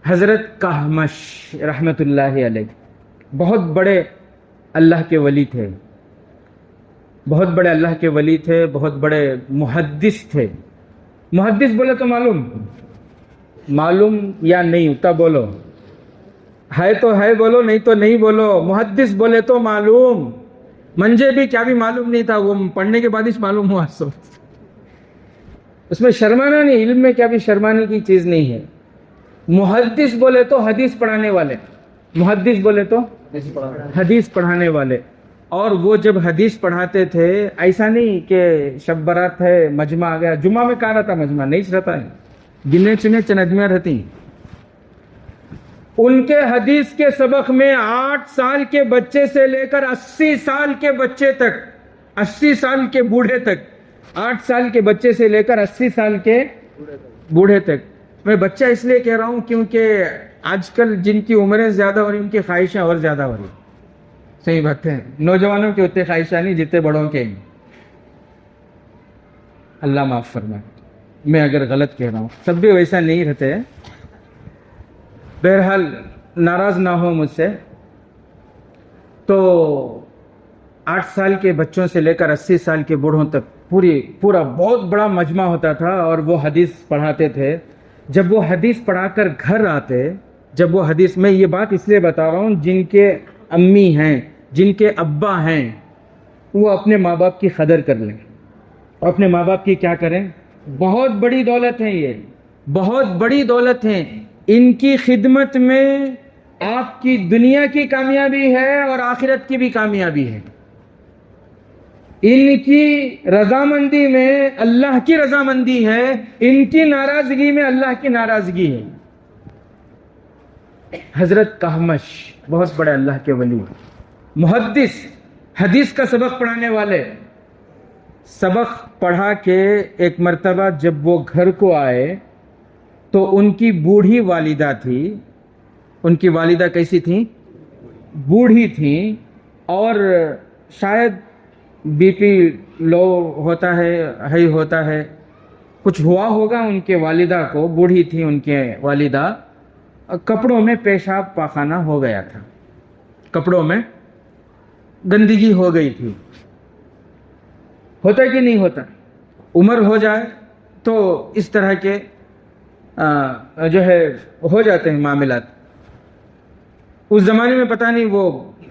حضرت کہمش رحمت اللہ علیہ بہت بڑے اللہ کے ولی تھے، بہت بڑے اللہ کے ولی تھے، بہت بڑے محدث تھے۔ محدث بولے تو معلوم یا نہیں اتنا بولو، ہے تو ہے بولو، نہیں تو نہیں بولو۔ محدث بولے تو معلوم، منجے بھی کیا بھی معلوم نہیں تھا، وہ پڑھنے کے بعد ہی معلوم ہوا سب۔ اس میں شرمانا نہیں، علم میں کیا بھی شرمانے کی چیز نہیں ہے۔ محدث بولے تو حدیث پڑھانے والے، محدث بولے تو حدیث پڑھانے والے۔ اور وہ جب حدیث پڑھاتے تھے ایسا نہیں کہ شب برات ہے مجمع آ گیا، جمعہ میں کہاں رہتا مجمع، نہیں رہتا ہے، گنے چنے چند آدمیاں رہتی ہیں۔ ان کے حدیث کے سبق میں 8 سال کے بچے سے لے کر 80 سال کے بچے تک، 80 سال کے بوڑھے تک، 8 سال کے بچے سے لے کر 80 سال کے بوڑھے تک۔ میں بچہ اس لیے کہہ رہا ہوں کیونکہ آج کل جن کی عمریں زیادہ ہو رہی ان کی خواہشیں اور زیادہ ہو رہی۔ صحیح بات ہے، نوجوانوں کی اتنے خواہشیں نہیں جتنے بڑوں کے ہیں۔ اللہ معاف فرمائے میں اگر غلط کہہ رہا ہوں، سب بھی ویسا نہیں رہتے۔ بہرحال ناراض نہ ہو مجھ سے۔ تو 8 سال کے بچوں سے لے کر 80 سال کے بوڑھوں تک پورا بہت بڑا مجمع ہوتا تھا اور وہ حدیث پڑھاتے تھے۔ جب وہ حدیث پڑھا کر گھر آتے، جب وہ حدیث، میں یہ بات اس لیے بتا رہا ہوں جن کے امی ہیں، جن کے ابا ہیں، وہ اپنے ماں باپ کی قدر کر لیں، اور اپنے ماں باپ کی کیا کریں؟ بہت بڑی دولت ہے، یہ بہت بڑی دولت ہے۔ ان کی خدمت میں آپ کی دنیا کی کامیابی ہے اور آخرت کی بھی کامیابی ہے۔ ان کی رضامندی میں اللہ کی رضامندی ہے، ان کی ناراضگی میں اللہ کی ناراضگی ہے۔ حضرت کہمش بہت بڑے اللہ کے ولی، محدث، حدیث کا سبق پڑھانے والے۔ سبق پڑھا کے ایک مرتبہ جب وہ گھر کو آئے تو ان کی بوڑھی والدہ تھی۔ ان کی والدہ کیسی تھیں؟ بوڑھی تھیں، اور شاید بی پی لو ہوتا ہے، ہائی ہوتا ہے، کچھ ہوا ہوگا ان کے والدہ کو۔ بوڑھی تھی ان کے والدہ، کپڑوں میں پیشاب پاخانہ ہو گیا تھا، کپڑوں میں گندگی ہو گئی تھی۔ ہوتا کہ نہیں ہوتا؟ عمر ہو جائے تو اس طرح کے جو ہے ہو جاتے ہیں معاملات۔ اس زمانے میں پتہ نہیں وہ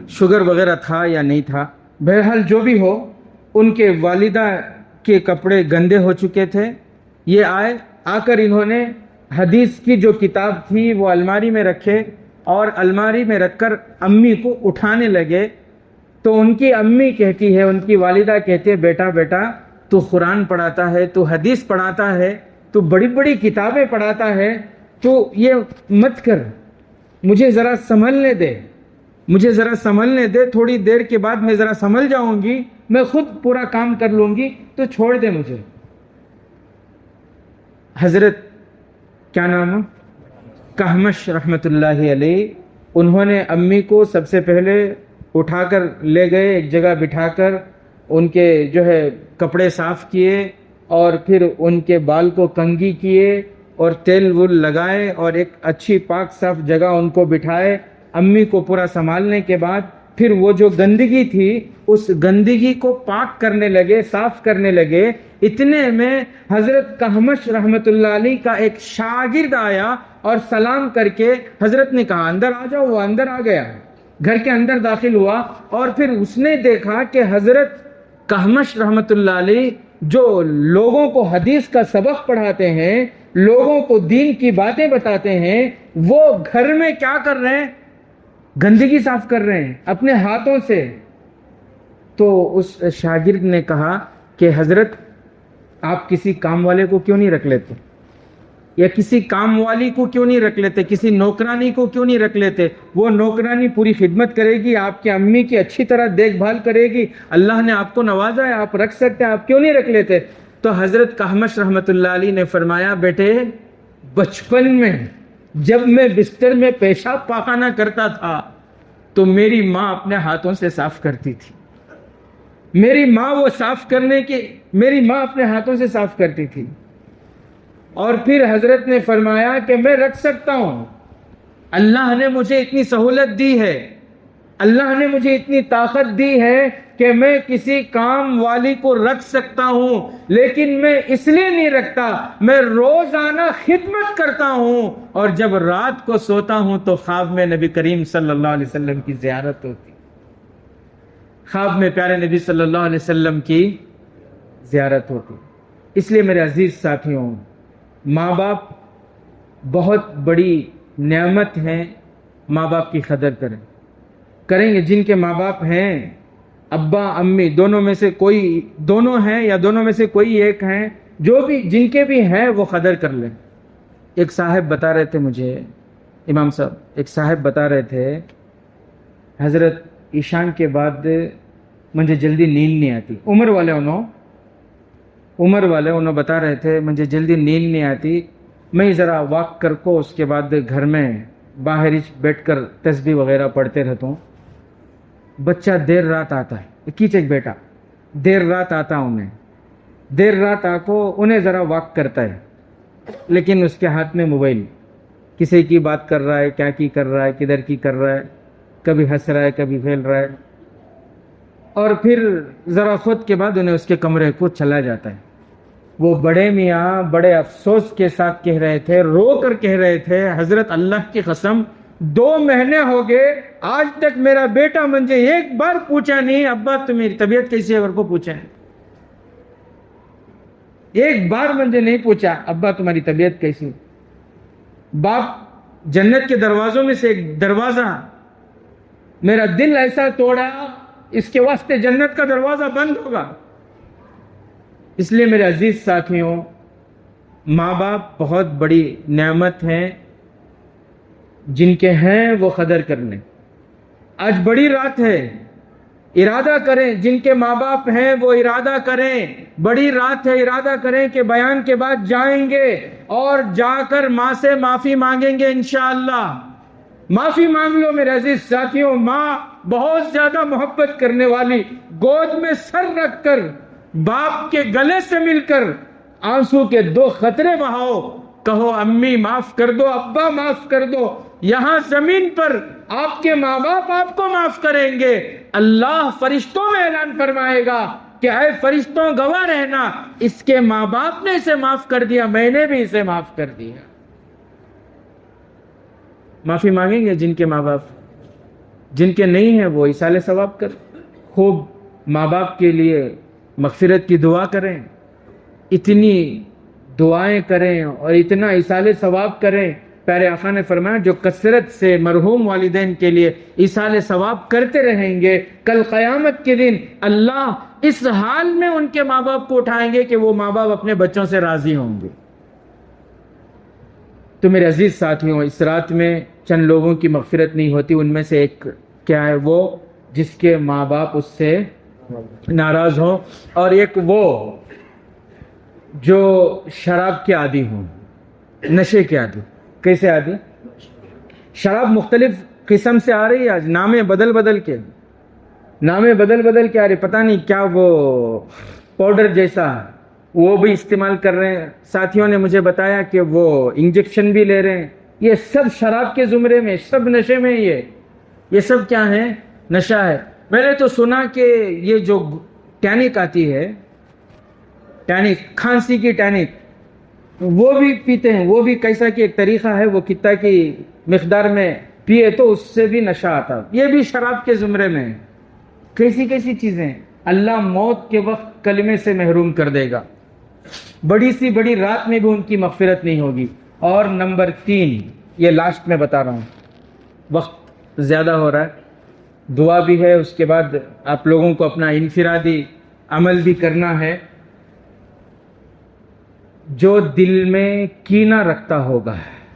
شوگر وغیرہ تھا یا نہیں تھا، بہرحال جو بھی ہو، ان کے والدہ کے کپڑے گندے ہو چکے تھے۔ یہ آ کر انہوں نے حدیث کی جو کتاب تھی وہ الماری میں رکھے، اور الماری میں رکھ کر امی کو اٹھانے لگے۔ تو ان کی امی کہتی ہے، ان کی والدہ کہتی ہے، بیٹا تو قرآن پڑھاتا ہے، تو حدیث پڑھاتا ہے، تو بڑی بڑی کتابیں پڑھاتا ہے، تو یہ مت کر، مجھے ذرا سنبھلنے دے، مجھے ذرا سنبھلنے دے، تھوڑی دیر کے بعد میں ذرا سنبھل جاؤں گی، میں خود پورا کام کر لوں گی، تو چھوڑ دے مجھے۔ حضرت کیا نام ہے؟ کہمش رحمت اللہ علیہ، انہوں نے امی کو سب سے پہلے اٹھا کر لے گئے، ایک جگہ بٹھا کر ان کے جو ہے کپڑے صاف کیے، اور پھر ان کے بال کو کنگھی کیے اور تیل وول لگائے، اور ایک اچھی پاک صاف جگہ ان کو بٹھائے۔ امی کو پورا سنبھالنے کے بعد پھر وہ جو گندگی تھی اس گندگی کو پاک کرنے لگے، صاف کرنے لگے۔ اتنے میں حضرت کہمش رحمت اللہ علیہ کا ایک شاگرد آیا اور سلام کر کے حضرت نے کہا اندر آ جاؤ۔ وہ اندر آ گیا، گھر کے اندر داخل ہوا، اور پھر اس نے دیکھا کہ حضرت کہمش رحمت اللہ علیہ جو لوگوں کو حدیث کا سبق پڑھاتے ہیں، لوگوں کو دین کی باتیں بتاتے ہیں، وہ گھر میں کیا کر رہے ہیں؟ گندگی صاف کر رہے ہیں اپنے ہاتھوں سے۔ تو اس شاگرد نے کہا کہ حضرت آپ کسی کام والے کو کیوں نہیں رکھ لیتے، یا کسی کام والی کو کیوں نہیں رکھ لیتے، کسی نوکرانی کو کیوں نہیں رکھ لیتے؟ وہ نوکرانی پوری خدمت کرے گی، آپ کی امی کی اچھی طرح دیکھ بھال کرے گی، اللہ نے آپ کو نوازا ہے، آپ رکھ سکتے ہیں، آپ کیوں نہیں رکھ لیتے؟ تو حضرت کہمش رحمت اللہ علیہ نے فرمایا، بیٹے بچپن میں جب میں بستر میں پیشاب پاخانہ کرتا تھا تو میری ماں اپنے ہاتھوں سے صاف کرتی تھی، میری ماں میری ماں اپنے ہاتھوں سے صاف کرتی تھی۔ اور پھر حضرت نے فرمایا کہ میں رکھ سکتا ہوں، اللہ نے مجھے اتنی سہولت دی ہے، اللہ نے مجھے اتنی طاقت دی ہے کہ میں کسی کام والی کو رکھ سکتا ہوں، لیکن میں اس لیے نہیں رکھتا، میں روزانہ خدمت کرتا ہوں، اور جب رات کو سوتا ہوں تو خواب میں نبی کریم صلی اللہ علیہ وسلم کی زیارت ہوتی، خواب میں پیارے نبی صلی اللہ علیہ وسلم کی زیارت ہوتی۔ اس لیے میرے عزیز ساتھیوں، ماں باپ بہت بڑی نعمت ہیں، ماں باپ کی قدر کریں گے۔ جن کے ماں باپ ہیں، ابا امی دونوں میں سے کوئی، دونوں ہیں یا دونوں میں سے کوئی ایک ہیں، جو بھی جن کے بھی ہیں وہ قدر کر لیں۔ ایک صاحب بتا رہے تھے مجھے، امام صاحب ایک صاحب بتا رہے تھے، حضرت عشاء کے بعد مجھے جلدی نیند نہیں آتی، عمر والے انہوں بتا رہے تھے مجھے جلدی نیند نہیں آتی، میں ذرا واک کر کو اس کے بعد گھر میں باہر ہی بیٹھ کر تسبیح وغیرہ پڑھتے رہتا ہوں۔ بچہ دیر رات آتا ہے، کیچک بیٹا دیر رات آتا دیر رات آ کو انہیں ذرا واک کرتا ہے، لیکن اس کے ہاتھ میں موبائل، کسی کی بات کر رہا ہے، کیا کی کر رہا ہے، کدھر کی کر رہا ہے، کبھی ہنس رہا ہے، کبھی پھیل رہا ہے، اور پھر ذرا خود کے بعد انہیں اس کے کمرے کو چلا جاتا ہے۔ وہ بڑے میاں بڑے افسوس کے ساتھ کہہ رہے تھے، رو کر کہہ رہے تھے، حضرت اللہ کی قسم 2 مہینے ہو گئے آج تک میرا بیٹا مجھے ایک بار پوچھا نہیں، ابا تمہاری طبیعت کیسی ہے، کو پوچھا ہے، ایک بار مجھے نہیں پوچھا ابا تمہاری طبیعت کیسی۔ باپ جنت کے دروازوں میں سے ایک دروازہ، میرا دل ایسا توڑا، اس کے واسطے جنت کا دروازہ بند ہوگا۔ اس لیے میرے عزیز ساتھیوں، ماں باپ بہت بڑی نعمت ہیں، جن کے ہیں وہ قدر کر لیں۔ آج بڑی رات ہے، ارادہ کریں، جن کے ماں باپ ہیں وہ ارادہ کریں، بڑی رات ہے، ارادہ کریں کہ بیان کے بعد جائیں گے اور جا کر ماں سے معافی مانگیں گے انشاءاللہ۔ معافی مانگ لو میرے عزیز ساتھیوں، ماں بہت زیادہ محبت کرنے والی، گود میں سر رکھ کر باپ کے گلے سے مل کر آنسو کے 2 قطرے بہاؤ، کہو امی معاف کر دو، ابا معاف کر دو۔ یہاں زمین پر آپ کے ماں باپ آپ کو معاف کریں گے، اللہ فرشتوں میں اعلان فرمائے گا کہ اے فرشتوں گواہ رہنا، اس کے ماں باپ نے اسے معاف کر دیا، میں نے بھی اسے معاف کر دیا۔ معافی مانگیں گے جن کے ماں باپ، جن کے نہیں ہیں وہ ایصال ثواب کر، خوب ماں باپ کے لیے مغفرت کی دعا کریں، اتنی دعائیں کریں اور اتنا ایصال ثواب کریں۔ پیارے آقا نے فرمایا جو کثرت سے مرحوم والدین کے لیے ایصال ثواب کرتے رہیں گے، کل قیامت کے دن اللہ اس حال میں ان کے ماں باپ کو اٹھائیں گے کہ وہ ماں باپ اپنے بچوں سے راضی ہوں گے۔ تو میرے عزیز ساتھیوں، اس رات میں چند لوگوں کی مغفرت نہیں ہوتی، ان میں سے ایک کیا ہے؟ وہ جس کے ماں باپ اس سے ناراض ہوں، اور ایک وہ جو شراب کے عادی ہوں، نشے کے عادی۔ کیسے عادی؟ شراب مختلف قسم سے آ رہی ہے، آج نامیں بدل بدل کے آ رہی، پتہ نہیں کیا وہ پاؤڈر جیسا وہ بھی استعمال کر رہے ہیں۔ ساتھیوں نے مجھے بتایا کہ وہ انجیکشن بھی لے رہے ہیں، یہ سب شراب کے زمرے میں، سب نشے میں، یہ سب کیا ہے؟ نشہ ہے۔ میں نے تو سنا کہ یہ جو ٹینک آتی ہے، ٹینک، کھانسی کی ٹینک، وہ بھی پیتے ہیں، وہ بھی کیسا کہ ایک طریقہ ہے، وہ کتنا کی مقدار میں پیے تو اس سے بھی نشہ آتا، یہ بھی شراب کے زمرے میں۔ کیسی کیسی چیزیں اللہ موت کے وقت کلمے سے محروم کر دے گا، بڑی سی بڑی رات میں بھی ان کی مغفرت نہیں ہوگی۔ اور نمبر 3، یہ لاسٹ میں بتا رہا ہوں، وقت زیادہ ہو رہا ہے، دعا بھی ہے، اس کے بعد آپ لوگوں کو اپنا انفرادی عمل بھی کرنا ہے۔ جو دل میں کینہ رکھتا ہوگا،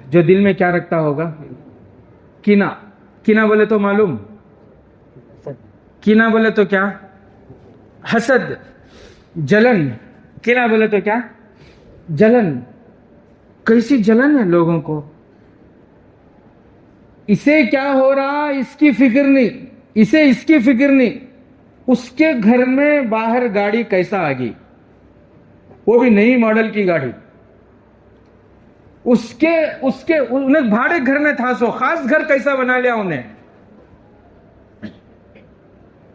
جو دل میں کیا رکھتا ہوگا؟ کینہ بولے تو معلوم، کینہ بولے تو کیا؟ حسد، جلن۔ کینہ بولے تو کیا؟ جلن۔ کیسی جلن ہے لوگوں کو، اسے کیا ہو رہا اس کی فکر نہیں، اسے اس کی فکر نہیں، اس کے گھر میں باہر گاڑی کیسا آ گئی، وہ بھی نئی ماڈل کی گاڑی، انہیں بھاڑے گھر میں تھا، سو خاص گھر کیسا بنا لیا انہیں،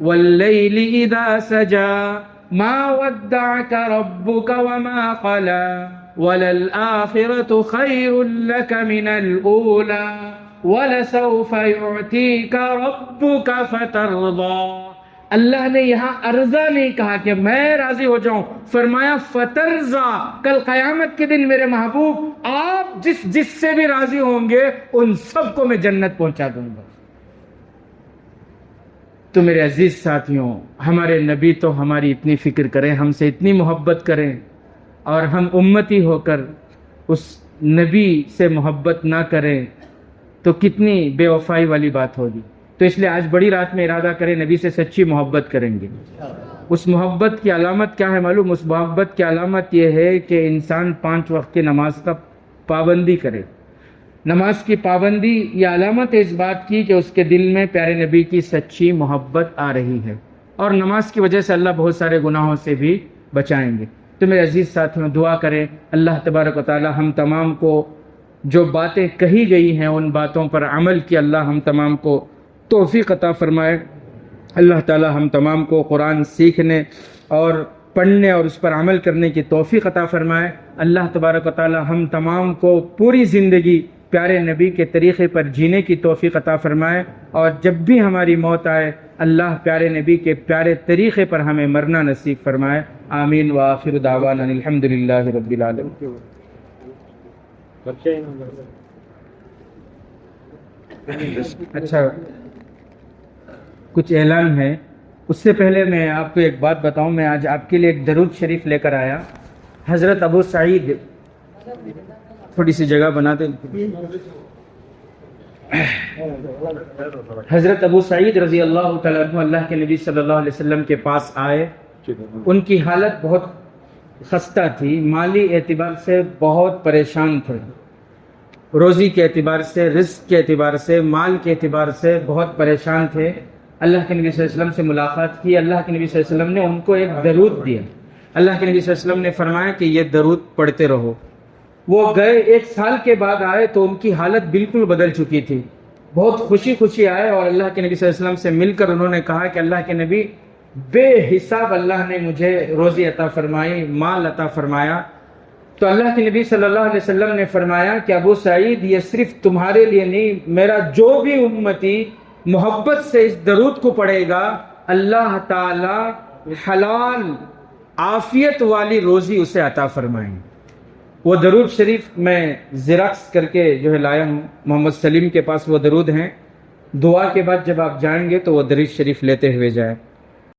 واللیل اذا سجا ما ودعك ربك وما قلى وللآخرة خير لك من الأولى وَلَسَوْفَ يُعْتِيكَ رَبُّكَ فَتَرْضَى. اللہ نے یہاں ارضا نہیں کہا کہ میں راضی ہو جاؤں، فرمایا فترضا، کل قیامت کے دن میرے محبوب آپ جس سے بھی راضی ہوں گے ان سب کو میں جنت پہنچا دوں گا. تو میرے عزیز ساتھیوں، ہمارے نبی تو ہماری اتنی فکر کریں، ہم سے اتنی محبت کریں، اور ہم امتی ہو کر اس نبی سے محبت نہ کریں تو کتنی بے وفائی والی بات ہوگی. تو اس لیے آج بڑی رات میں ارادہ کریں نبی سے سچی محبت کریں گے. اس محبت کی علامت کیا ہے معلوم؟ اس محبت کی علامت یہ ہے کہ انسان 5 وقت کی نماز کا پابندی کرے. نماز کی پابندی یہ علامت ہے اس بات کی کہ اس کے دل میں پیارے نبی کی سچی محبت آ رہی ہے، اور نماز کی وجہ سے اللہ بہت سارے گناہوں سے بھی بچائیں گے. تو میرے عزیز ساتھیوں، دعا کریں اللہ تبارک و تعالی ہم تمام کو جو باتیں کہی گئی ہیں ان باتوں پر عمل کی اللہ ہم تمام کو توفیق عطا فرمائے. اللہ تعالی ہم تمام کو قرآن سیکھنے اور پڑھنے اور اس پر عمل کرنے کی توفیق عطا فرمائے. اللہ تبارک و تعالی ہم تمام کو پوری زندگی پیارے نبی کے طریقے پر جینے کی توفیق عطا فرمائے، اور جب بھی ہماری موت آئے اللہ پیارے نبی کے پیارے طریقے پر ہمیں مرنا نصیب فرمائے. آمین وآخر دعوانا الحمدللہ رب العالمین. اچھا، کچھ اعلان ہے. اس سے پہلے میں آپ کو ایک بات بتاؤں، میں آج آپ کے لیے ایک درود شریف لے کر آیا. حضرت ابو سعید، تھوڑی سی جگہ بنا دیں. حضرت ابو سعید رضی اللہ تعالیٰ عنہ اللہ کے نبی صلی اللہ علیہ وسلم کے پاس آئے. ان کی حالت بہت خستہ تھی، مالی اعتبار سے بہت پریشان تھے، روزی کے اعتبار سے، رزق کے اعتبار سے، مال کے اعتبار سے بہت پریشان تھے. اللہ کے نبی صلی اللہ علیہ وسلم سے ملاقات کی. اللہ کے نبی صلی اللہ علیہ وسلم نے ان کو ایک درود دیا. اللہ کے نبی صلی اللہ علیہ وسلم نے فرمایا کہ یہ درود پڑھتے رہو. وہ گئے، 1 سال کے بعد آئے تو ان کی حالت بالکل بدل چکی تھی. بہت خوشی آئے اور اللہ کے نبی صلی اللہ علیہ وسلم سے مل کر انہوں نے کہا کہ اللہ کے نبی، بے حساب اللہ نے مجھے روزی عطا فرمائی، مال عطا فرمایا. تو اللہ کے نبی صلی اللہ علیہ وسلم نے فرمایا کہ ابو سعید، یہ صرف تمہارے لیے نہیں، میرا جو بھی امتی محبت سے اس درود کو پڑھے گا اللہ تعالی حلال عافیت والی روزی اسے عطا فرمائیں. وہ درود شریف میں زیراکس کر کے جو ہے لایا ہوں، محمد سلیم کے پاس وہ درود ہیں. دعا کے بعد جب آپ جائیں گے تو وہ درود شریف لیتے ہوئے جائیں.